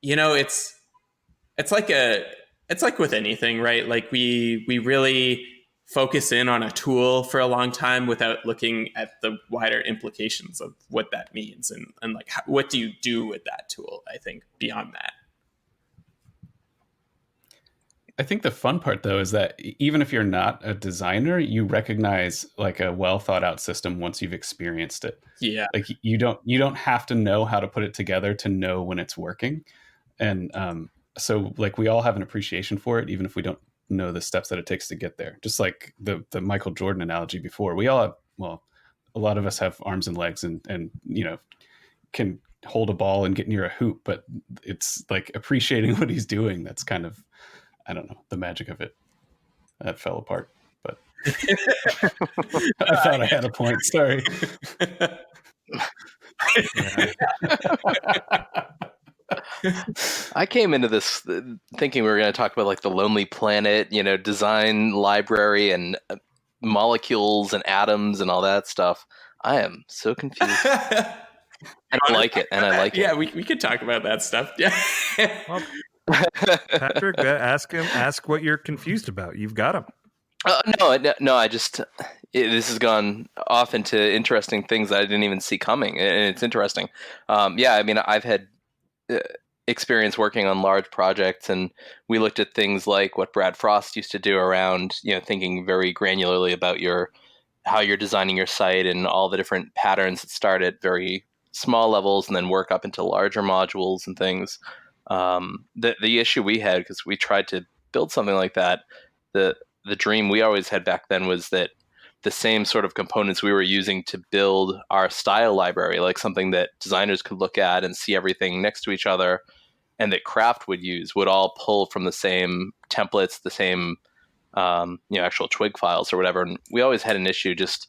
it's like with anything, right? Like we really focus in on a tool for a long time without looking at the wider implications of what that means. And like, what do you do with that tool? I think beyond that. I think the fun part, though, is that even if you're not a designer, you recognize like a well thought out system once you've experienced it. Yeah. Like you don't have to know how to put it together to know when it's working. And so like we all have an appreciation for it, even if we don't know the steps that it takes to get there. Just like the Michael Jordan analogy before, we all have, well, a lot of us have arms and legs and can hold a ball and get near a hoop, but it's like appreciating what he's doing. That's kind of, I don't know, the magic of it. That fell apart, but I thought I had a point. Sorry. I came into this thinking we were going to talk about like the Lonely Planet, design library and molecules and atoms and all that stuff. I am so confused. And I like it. Yeah, we could talk about that stuff. Yeah. Well, Patrick, ask what you're confused about. You've got him. No, I just, this has gone off into interesting things that I didn't even see coming. And it's interesting. I mean, I've had experience working on large projects, and we looked at things like what Brad Frost used to do around, thinking very granularly about how you're designing your site and all the different patterns that start at very small levels and then work up into larger modules and things. The issue we had, because we tried to build something like that, the dream we always had back then was that the same sort of components we were using to build our style library, like something that designers could look at and see everything next to each other, and that Craft would use, would all pull from the same templates, the same actual twig files or whatever. And we always had an issue, just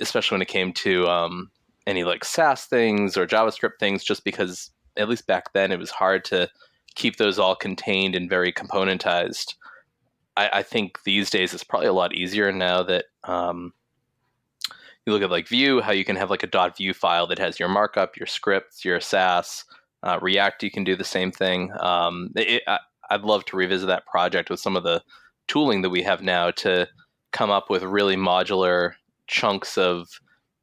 especially when it came to any like Sass things or JavaScript things, just because at least back then it was hard to keep those all contained and very componentized. I think these days it's probably a lot easier now that you look at like Vue, how you can have like a .vue file that has your markup, your scripts, your Sass. React, you can do the same thing. I'd love to revisit that project with some of the tooling that we have now to come up with really modular chunks of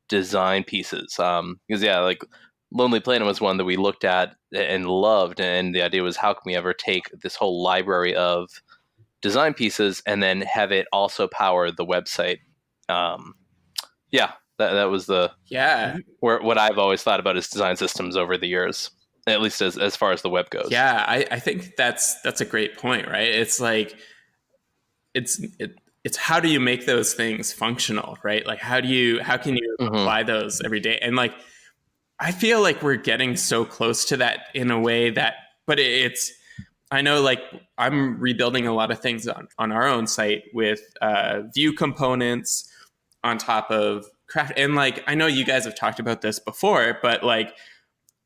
design pieces. Because like Lonely Planet was one that we looked at and loved, and the idea was, how can we ever take this whole library of design pieces and then have it also power the website? That was what I've always thought about as design systems over the years, at least as far as the web goes. Yeah, I think that's a great point, right? It's like it's how do you make those things functional, right? Like how can you apply those every day? And like I feel like we're getting so close to that in a way that, but I know like I'm rebuilding a lot of things on our own site with Vue components on top of Craft. And like, I know you guys have talked about this before, but like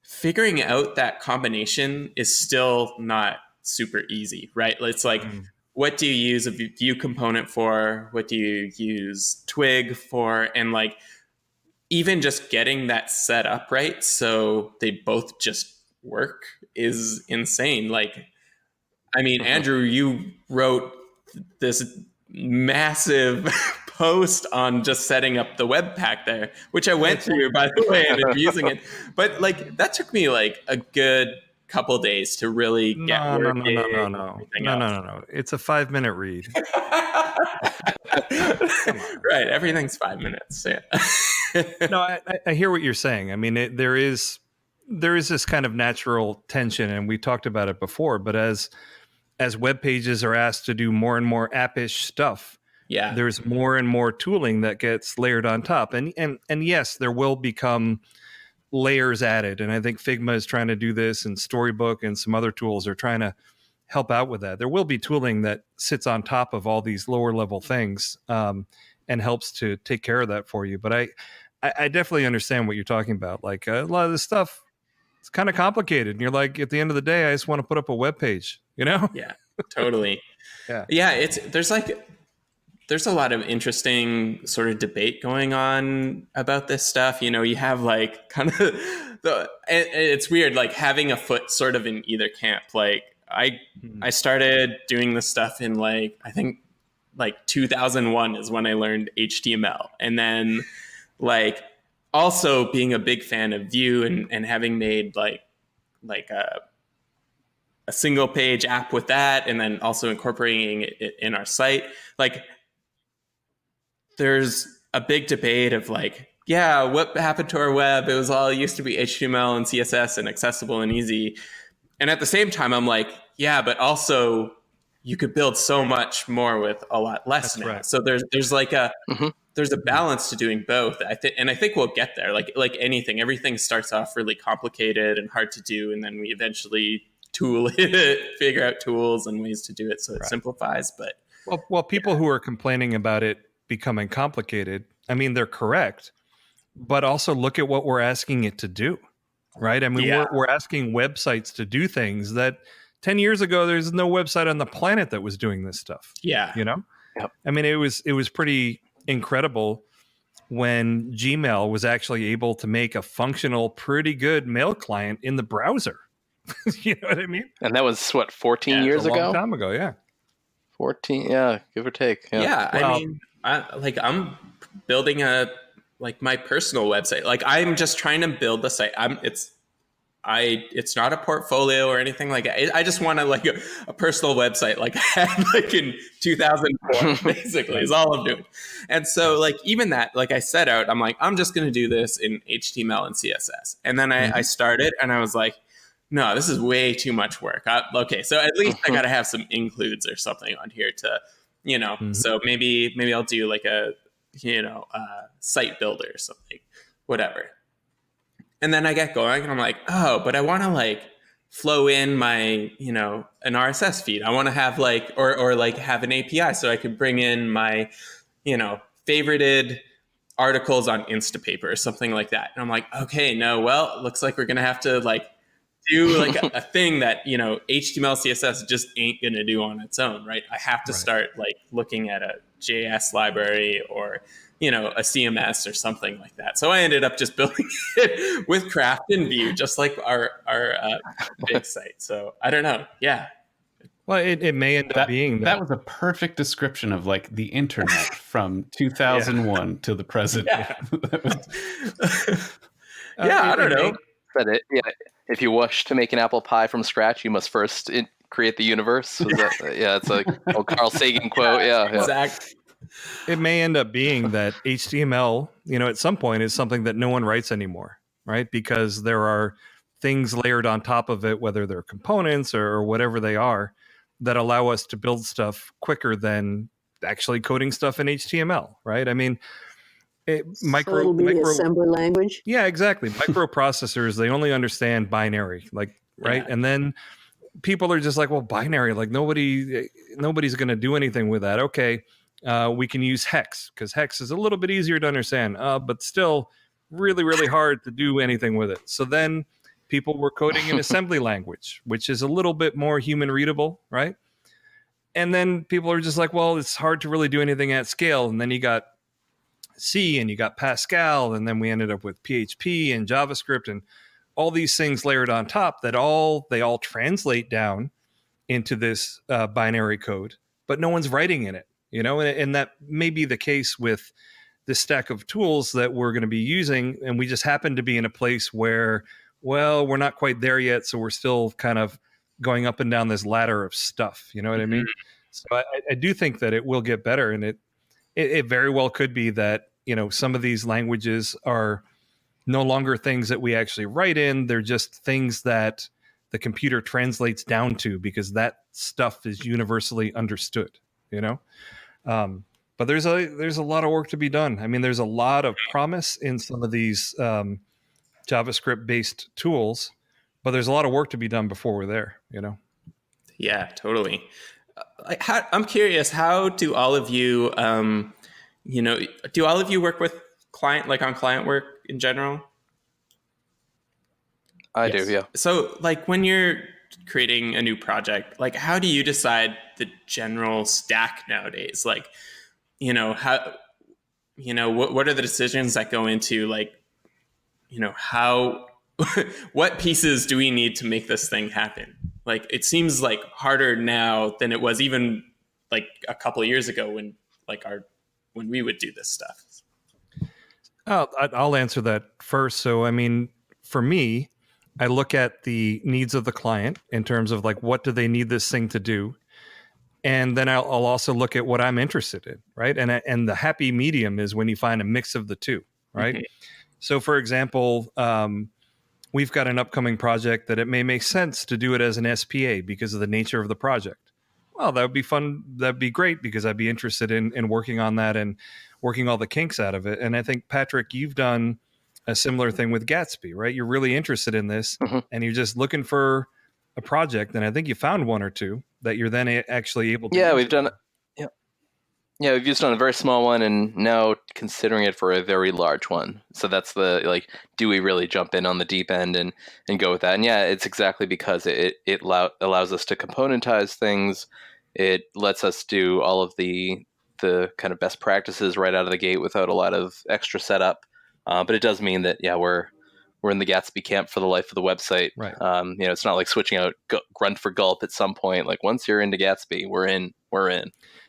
figuring out that combination is still not super easy, right? It's like what do you use a view component for? What do you use Twig for? And like, even just getting that set up right so they both just work is insane. Like, I mean, Andrew, you wrote this massive post on just setting up the Webpack there, which I went through, by the way, and I'm using it. But like, that took me like a good couple days to really get working. No. It's a 5-minute read. Right. Everything's 5 minutes. Yeah. No, I hear what you're saying. I mean, there is this kind of natural tension, and we talked about it before, but as web pages are asked to do more and more appish stuff, yeah, there's more and more tooling that gets layered on top. And yes, there will become layers added. And I think Figma is trying to do this, and Storybook and some other tools are trying to help out with that. There will be tooling that sits on top of all these lower level things and helps to take care of that for you. But I definitely understand what you're talking about. Like a lot of this stuff, it's kind of complicated. And you're like, at the end of the day, I just want to put up a web page, you know? Yeah, totally. Yeah. There's a lot of interesting sort of debate going on about this stuff. You know, you have like kind of it's weird, like having a foot sort of in either camp. Like I started doing this stuff in like, I think like 2001 is when I learned HTML. And then like also being a big fan of Vue and having made like a single page app with that, and then also incorporating it in our site. Like, there's a big debate of like, yeah, what happened to our web? It used to be HTML and CSS and accessible and easy. And at the same time, I'm like, yeah, but also you could build so much more with a lot less now. Right. So there's like there's a balance to doing both. I think we'll get there. Like anything, everything starts off really complicated and hard to do, and then we eventually tool it, figure out tools and ways to do it so it simplifies. But well, people who are complaining about it becoming complicated, I mean, they're correct, but also look at what we're asking it to do, right? I mean, we're asking websites to do things that 10 years ago, there's no website on the planet that was doing this stuff. Yeah. You know? Yep. I mean, it was pretty incredible when Gmail was actually able to make a functional, pretty good mail client in the browser. You know what I mean? And that was 14 years ago? A long time ago, yeah. 14, yeah, give or take. Yeah, well, I mean, I'm building my personal website. Like, I'm just trying to build the site. It's not a portfolio or anything like that. I just want a personal website like I had like in 2004, basically, is all I'm doing. And so like even that, like I set out, I'm like, I'm just going to do this in HTML and CSS. And then I started and I was like, no, this is way too much work. Okay, so at least I got to have some includes or something on here to, you know, so maybe I'll do like a, site builder or something, whatever. And then I get going and I'm like, oh, but I want to like flow in my, an RSS feed. I want to have or have an API so I could bring in my, favorited articles on Instapaper or something like that. And I'm like, okay, no, well, it looks like we're going to have to do a thing that, HTML, CSS just ain't going to do on its own, right? I have to start looking at a JS library or, a CMS or something like that. So I ended up just building it with Craft and Vue, just like our big site. So I don't know. Yeah. Well, it may end up being that was a perfect description of the internet from 2001 to the present. Yeah, I don't know. But if you wish to make an apple pie from scratch, you must first create the universe. It's like Carl Sagan quote. Yeah, exactly. It may end up being that HTML, at some point is something that no one writes anymore, right? Because there are things layered on top of it, whether they're components or whatever they are, that allow us to build stuff quicker than actually coding stuff in HTML, right? I mean, it'll be assembly language. Yeah, exactly. Microprocessors, they only understand binary, right? Yeah. And then people are just like, well, binary, nobody's going to do anything with that. Okay. We can use hex because hex is a little bit easier to understand, but still really, really hard to do anything with it. So then people were coding in assembly language, which is a little bit more human readable, right? And then people are just like, well, it's hard to really do anything at scale. And then you got C and you got Pascal, and then we ended up with PHP and JavaScript and all these things layered on top that they all translate down into this binary code, but no one's writing in it, and that may be the case with this stack of tools that we're going to be using. And we just happen to be in a place where, well, we're not quite there yet. So we're still kind of going up and down this ladder of stuff. You know what I mean? So I do think that it will get better. And it very well could be that, some of these languages are no longer things that we actually write in. They're just things that the computer translates down to because that stuff is universally understood, But there's a lot of work to be done. I mean, there's a lot of promise in some of these JavaScript-based tools, but there's a lot of work to be done before we're there, Yeah, totally. I'm curious, how do all of you, do all of you work with on client work in general? I do, yeah. So when you're creating a new project, how do you decide the general stack nowadays? How, what are the decisions that go into how, what pieces do we need to make this thing happen? It seems harder now than it was even a couple of years ago when when we would do this stuff. I'll answer that first. So, I mean, for me, I look at the needs of the client in terms of what do they need this thing to do? And then I'll also look at what I'm interested in, right? And the happy medium is when you find a mix of the two, right? Mm-hmm. So, for example, we've got an upcoming project that it may make sense to do it as an SPA because of the nature of the project. Well, that would be fun. That'd be great because I'd be interested in working on that and working all the kinks out of it. And I think, Patrick, you've done a similar thing with Gatsby, right? You're really interested in this and you're just looking for a project. And I think you found one or two that you're then actually able to. Yeah, we've done it. Yeah, we've just done a very small one and now considering it for a very large one. So that's do we really jump in on the deep end and go with that? And yeah, it's exactly because it allows us to componentize things. It lets us do all of the kind of best practices right out of the gate without a lot of extra setup. But it does mean that, yeah, we're in the Gatsby camp for the life of the website. Right. It's not like switching out grunt for gulp at some point. Once you're into Gatsby, we're in.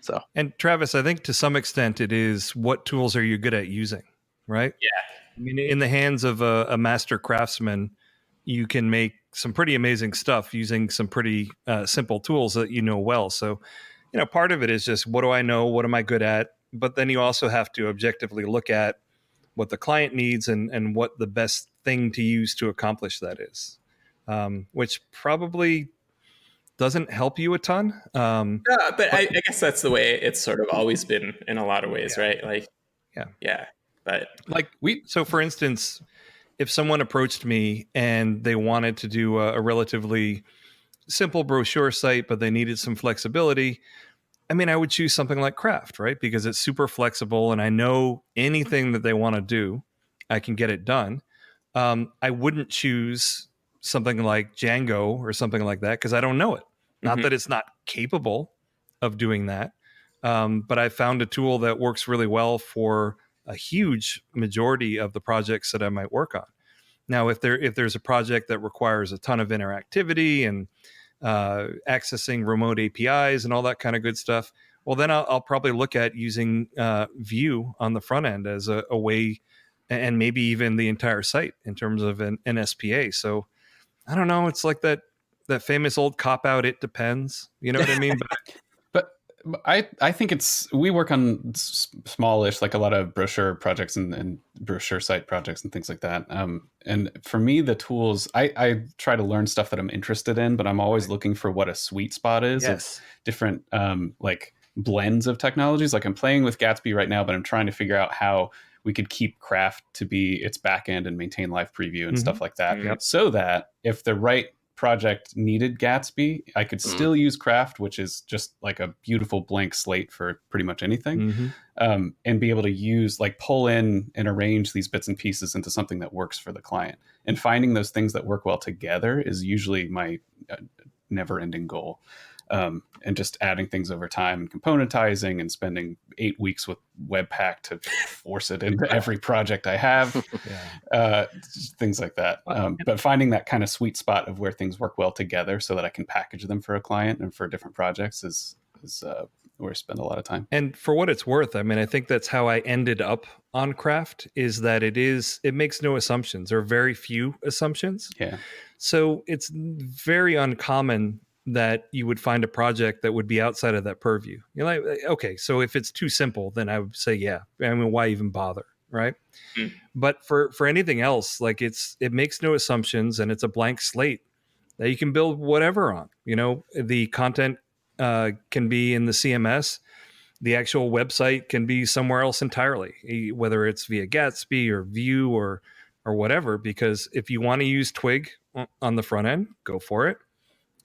So. And Travis, I think to some extent it is what tools are you good at using, right? Yeah. I mean, in the hands of a master craftsman, you can make some pretty amazing stuff using some pretty simple tools that you know well. So, part of it is just what do I know? What am I good at? But then you also have to objectively look at what the client needs and what the best thing to use to accomplish that is, which probably doesn't help you a ton. But I guess that's the way it's sort of always been in a lot of ways, yeah. Right? Yeah. But so for instance, if someone approached me and they wanted to do a relatively simple brochure site, but they needed some flexibility, I mean, I would choose something like Craft, right? Because it's super flexible and I know anything that they want to do, I can get it done. I wouldn't choose something like Django or something like that because I don't know it. Not that it's not capable of doing that, but I found a tool that works really well for a huge majority of the projects that I might work on. Now, if there's a project that requires a ton of interactivity and accessing remote APIs and all that kind of good stuff, well, then I'll probably look at using Vue on the front end as a way, and maybe even the entire site in terms of an SPA. So I don't know. It's like that famous old cop out. It depends. You know what I mean? But I think we work on smallish, a lot of brochure projects and brochure site projects and things like that. And for me, the tools, I try to learn stuff that I'm interested in, but I'm always looking for what a sweet spot is. Yes. Of different blends of technologies. I'm playing with Gatsby right now, but I'm trying to figure out how we could keep Craft to be its backend and maintain live preview and stuff like that. Yep. So that if the right project needed Gatsby, I could still use Craft, which is just a beautiful blank slate for pretty much anything, and be able to use pull in and arrange these bits and pieces into something that works for the client. And finding those things that work well together is usually my never-ending goal. and just adding things over time and componentizing and spending 8 weeks with Webpack to force it into every project I have, things like that. But finding that kind of sweet spot of where things work well together so that I can package them for a client and for different projects is where I spend a lot of time. And for what it's worth, I mean, I think that's how I ended up on Craft, is that it makes no assumptions, or very few assumptions. Yeah. So it's very uncommon that you would find a project that would be outside of that purview. You're like, okay, so if it's too simple, then I would say, yeah, I mean, why even bother, right? But for anything else, like it makes no assumptions, and it's a blank slate that you can build whatever on. You know, the content can be in the CMS. The actual website can be somewhere else entirely, whether it's via Gatsby or Vue or whatever, because if you want to use Twig on the front end, go for it.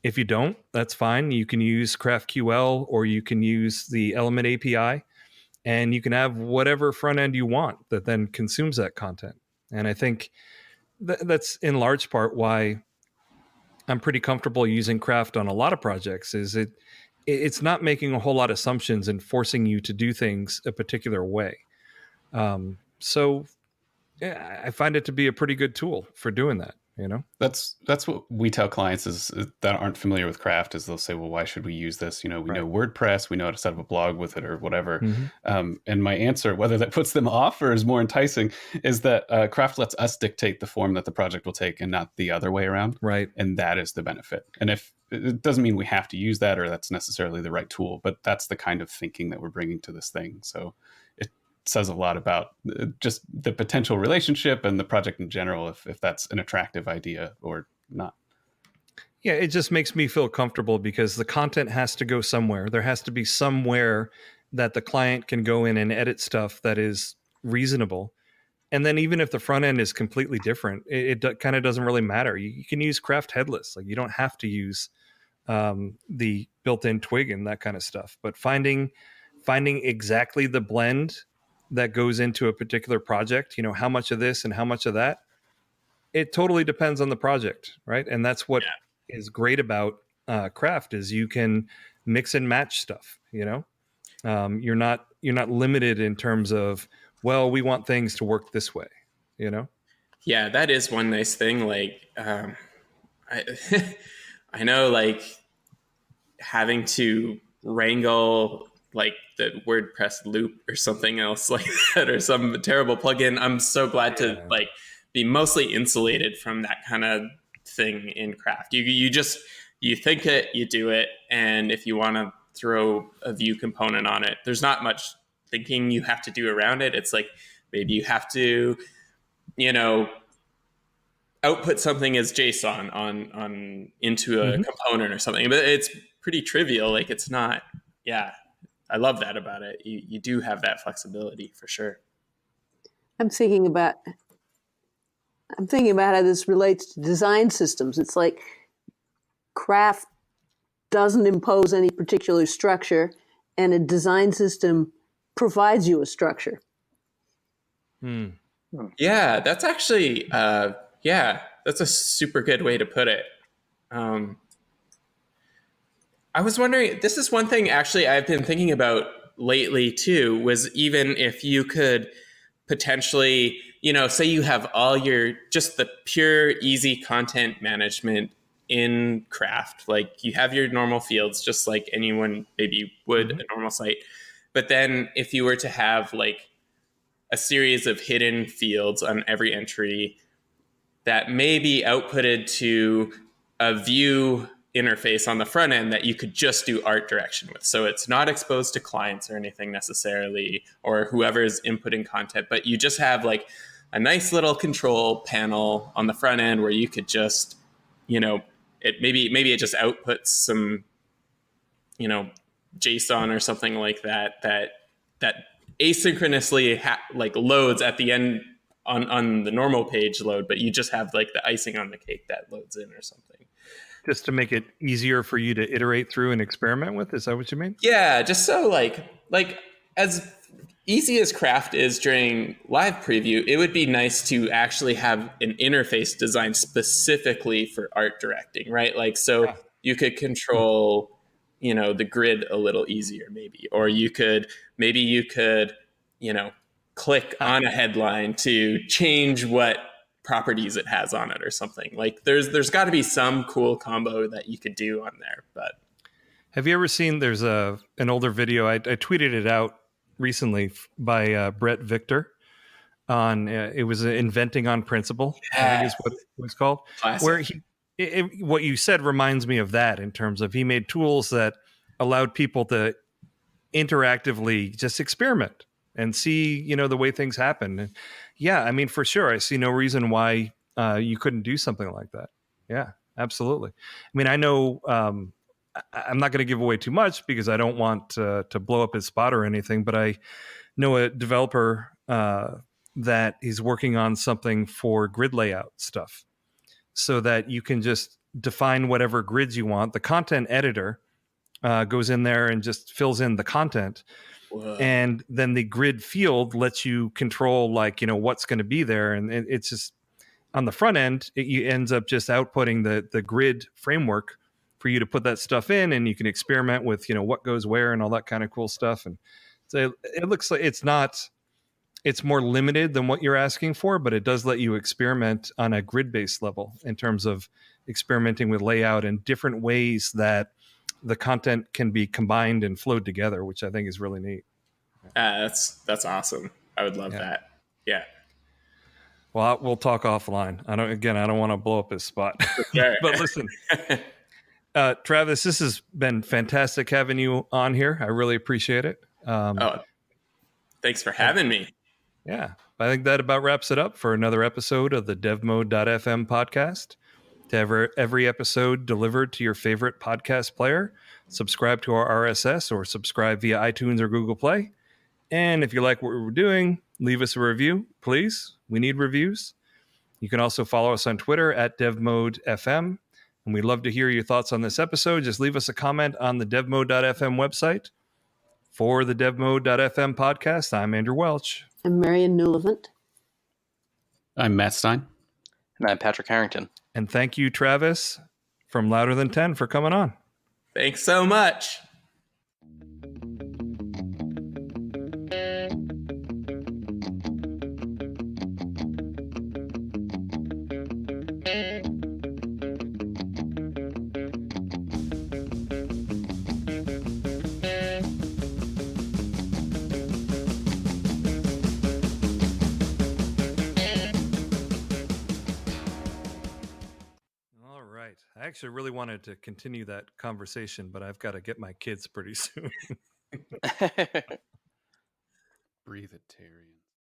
If you don't, that's fine. You can use GraphQL, or you can use the Element API, and you can have whatever front end you want that then consumes that content. And I think that's in large part why I'm pretty comfortable using Craft on a lot of projects. Is it's not making a whole lot of assumptions and forcing you to do things a particular way. So yeah, I find it to be a pretty good tool for doing that. You know, that's what we tell clients is that aren't familiar with Craft, is they'll say, well, why should we use this? You know, we know WordPress, we know how to set up a blog with it or whatever. And my answer, whether that puts them off or is more enticing, is that Craft lets us dictate the form that the project will take and not the other way around. Right. And that is the benefit. And if it doesn't mean we have to use that or that's necessarily the right tool, but that's the kind of thinking that we're bringing to this thing. So it says a lot about just the potential relationship and the project in general, if that's an attractive idea or not. Yeah, it just makes me feel comfortable because the content has to go somewhere. There has to be somewhere that the client can go in and edit stuff that is reasonable. And then even if the front end is completely different, it kind of doesn't really matter. You can use Craft headless. Like, you don't have to use the built-in Twig and that kind of stuff. But finding exactly the blend that goes into a particular project, you know, how much of this and how much of that, it totally depends on the project, right? And that's what is great about Craft, is you can mix and match stuff. You know, you're not limited in terms of, well, we want things to work this way, you know? Yeah, that is one nice thing. Like, I know, like, having to wrangle like the WordPress loop or something else like that, or some terrible plugin. I'm so glad to like be mostly insulated from that kind of thing in Craft. You think it, you do it, and if you want to throw a Vue component on it, there's not much thinking you have to do around it. It's like maybe you have to, you know, output something as JSON on into a component or something, but it's pretty trivial. Like, it's not. Yeah, I love that about it. You do have that flexibility for sure. I'm thinking about how this relates to design systems. It's like Craft doesn't impose any particular structure, and a design system provides you a structure. Yeah, that's actually, that's a super good way to put it. I was wondering, this is one thing actually I've been thinking about lately too, was even if you could potentially, you know, say you have all your, just the pure easy content management in Craft, like you have your normal fields, just like anyone maybe would a normal site. But then if you were to have like a series of hidden fields on every entry that may be outputted to a Vue interface on the front end that you could just do art direction with. So it's not exposed to clients or anything necessarily, or whoever's inputting content, but you just have like a nice little control panel on the front end where you could just, you know, maybe it just outputs some, you know, JSON or something like that asynchronously like loads at the end on the normal page load, but you just have like the icing on the cake that loads in or something. Just to make it easier for you to iterate through and experiment with? Is that what you mean? Yeah, just so like as easy as Craft is during live preview, it would be nice to actually have an interface designed specifically for art directing, right? Like, so you could control the grid a little easier, maybe. Or you could click on a headline to change what properties it has on it or something. Like there's got to be some cool combo that you could do on there. But have you ever seen, there's an older video, I tweeted it out recently by Brett Victor on, it was Inventing on Principle, I think is what it was called. Classic. Where what you said reminds me of that, in terms of he made tools that allowed people to interactively just experiment and see, the way things happen. And yeah, I mean, for sure, I see no reason why you couldn't do something like that. Yeah, absolutely. I mean, I know I'm not going to give away too much because I don't want to blow up his spot or anything, but I know a developer that is working on something for grid layout stuff, so that you can just define whatever grids you want. The content editor goes in there and just fills in the content. Whoa. And then the grid field lets you control, like, what's going to be there. And it's just on the front end, it ends up just outputting the grid framework for you to put that stuff in, and you can experiment with, what goes where and all that kind of cool stuff. And so it looks like it's more limited than what you're asking for, but it does let you experiment on a grid-based level in terms of experimenting with layout and different ways that the content can be combined and flowed together, which I think is really neat. That's awesome. I would love that. Yeah. Well, we'll talk offline. I don't want to blow up his spot. Sure. But listen, Travis, this has been fantastic having you on here. I really appreciate it. Thanks for having me. Yeah. I think that about wraps it up for another episode of the devMode.fm podcast. To have every episode delivered to your favorite podcast player, subscribe to our RSS or subscribe via iTunes or Google Play. And if you like what we're doing, leave us a review, please. We need reviews. You can also follow us on Twitter at devModeFM. And we'd love to hear your thoughts on this episode. Just leave us a comment on the devMode.fm website. For the devMode.fm podcast, I'm Andrew Welch. I'm Marion Newlevant. I'm Matt Stein. And I'm Patrick Harrington. And thank you, Travis, from Louder Than 10, for coming on. Thanks so much. I actually really wanted to continue that conversation, but I've got to get my kids pretty soon. Breathe it, Tyrion.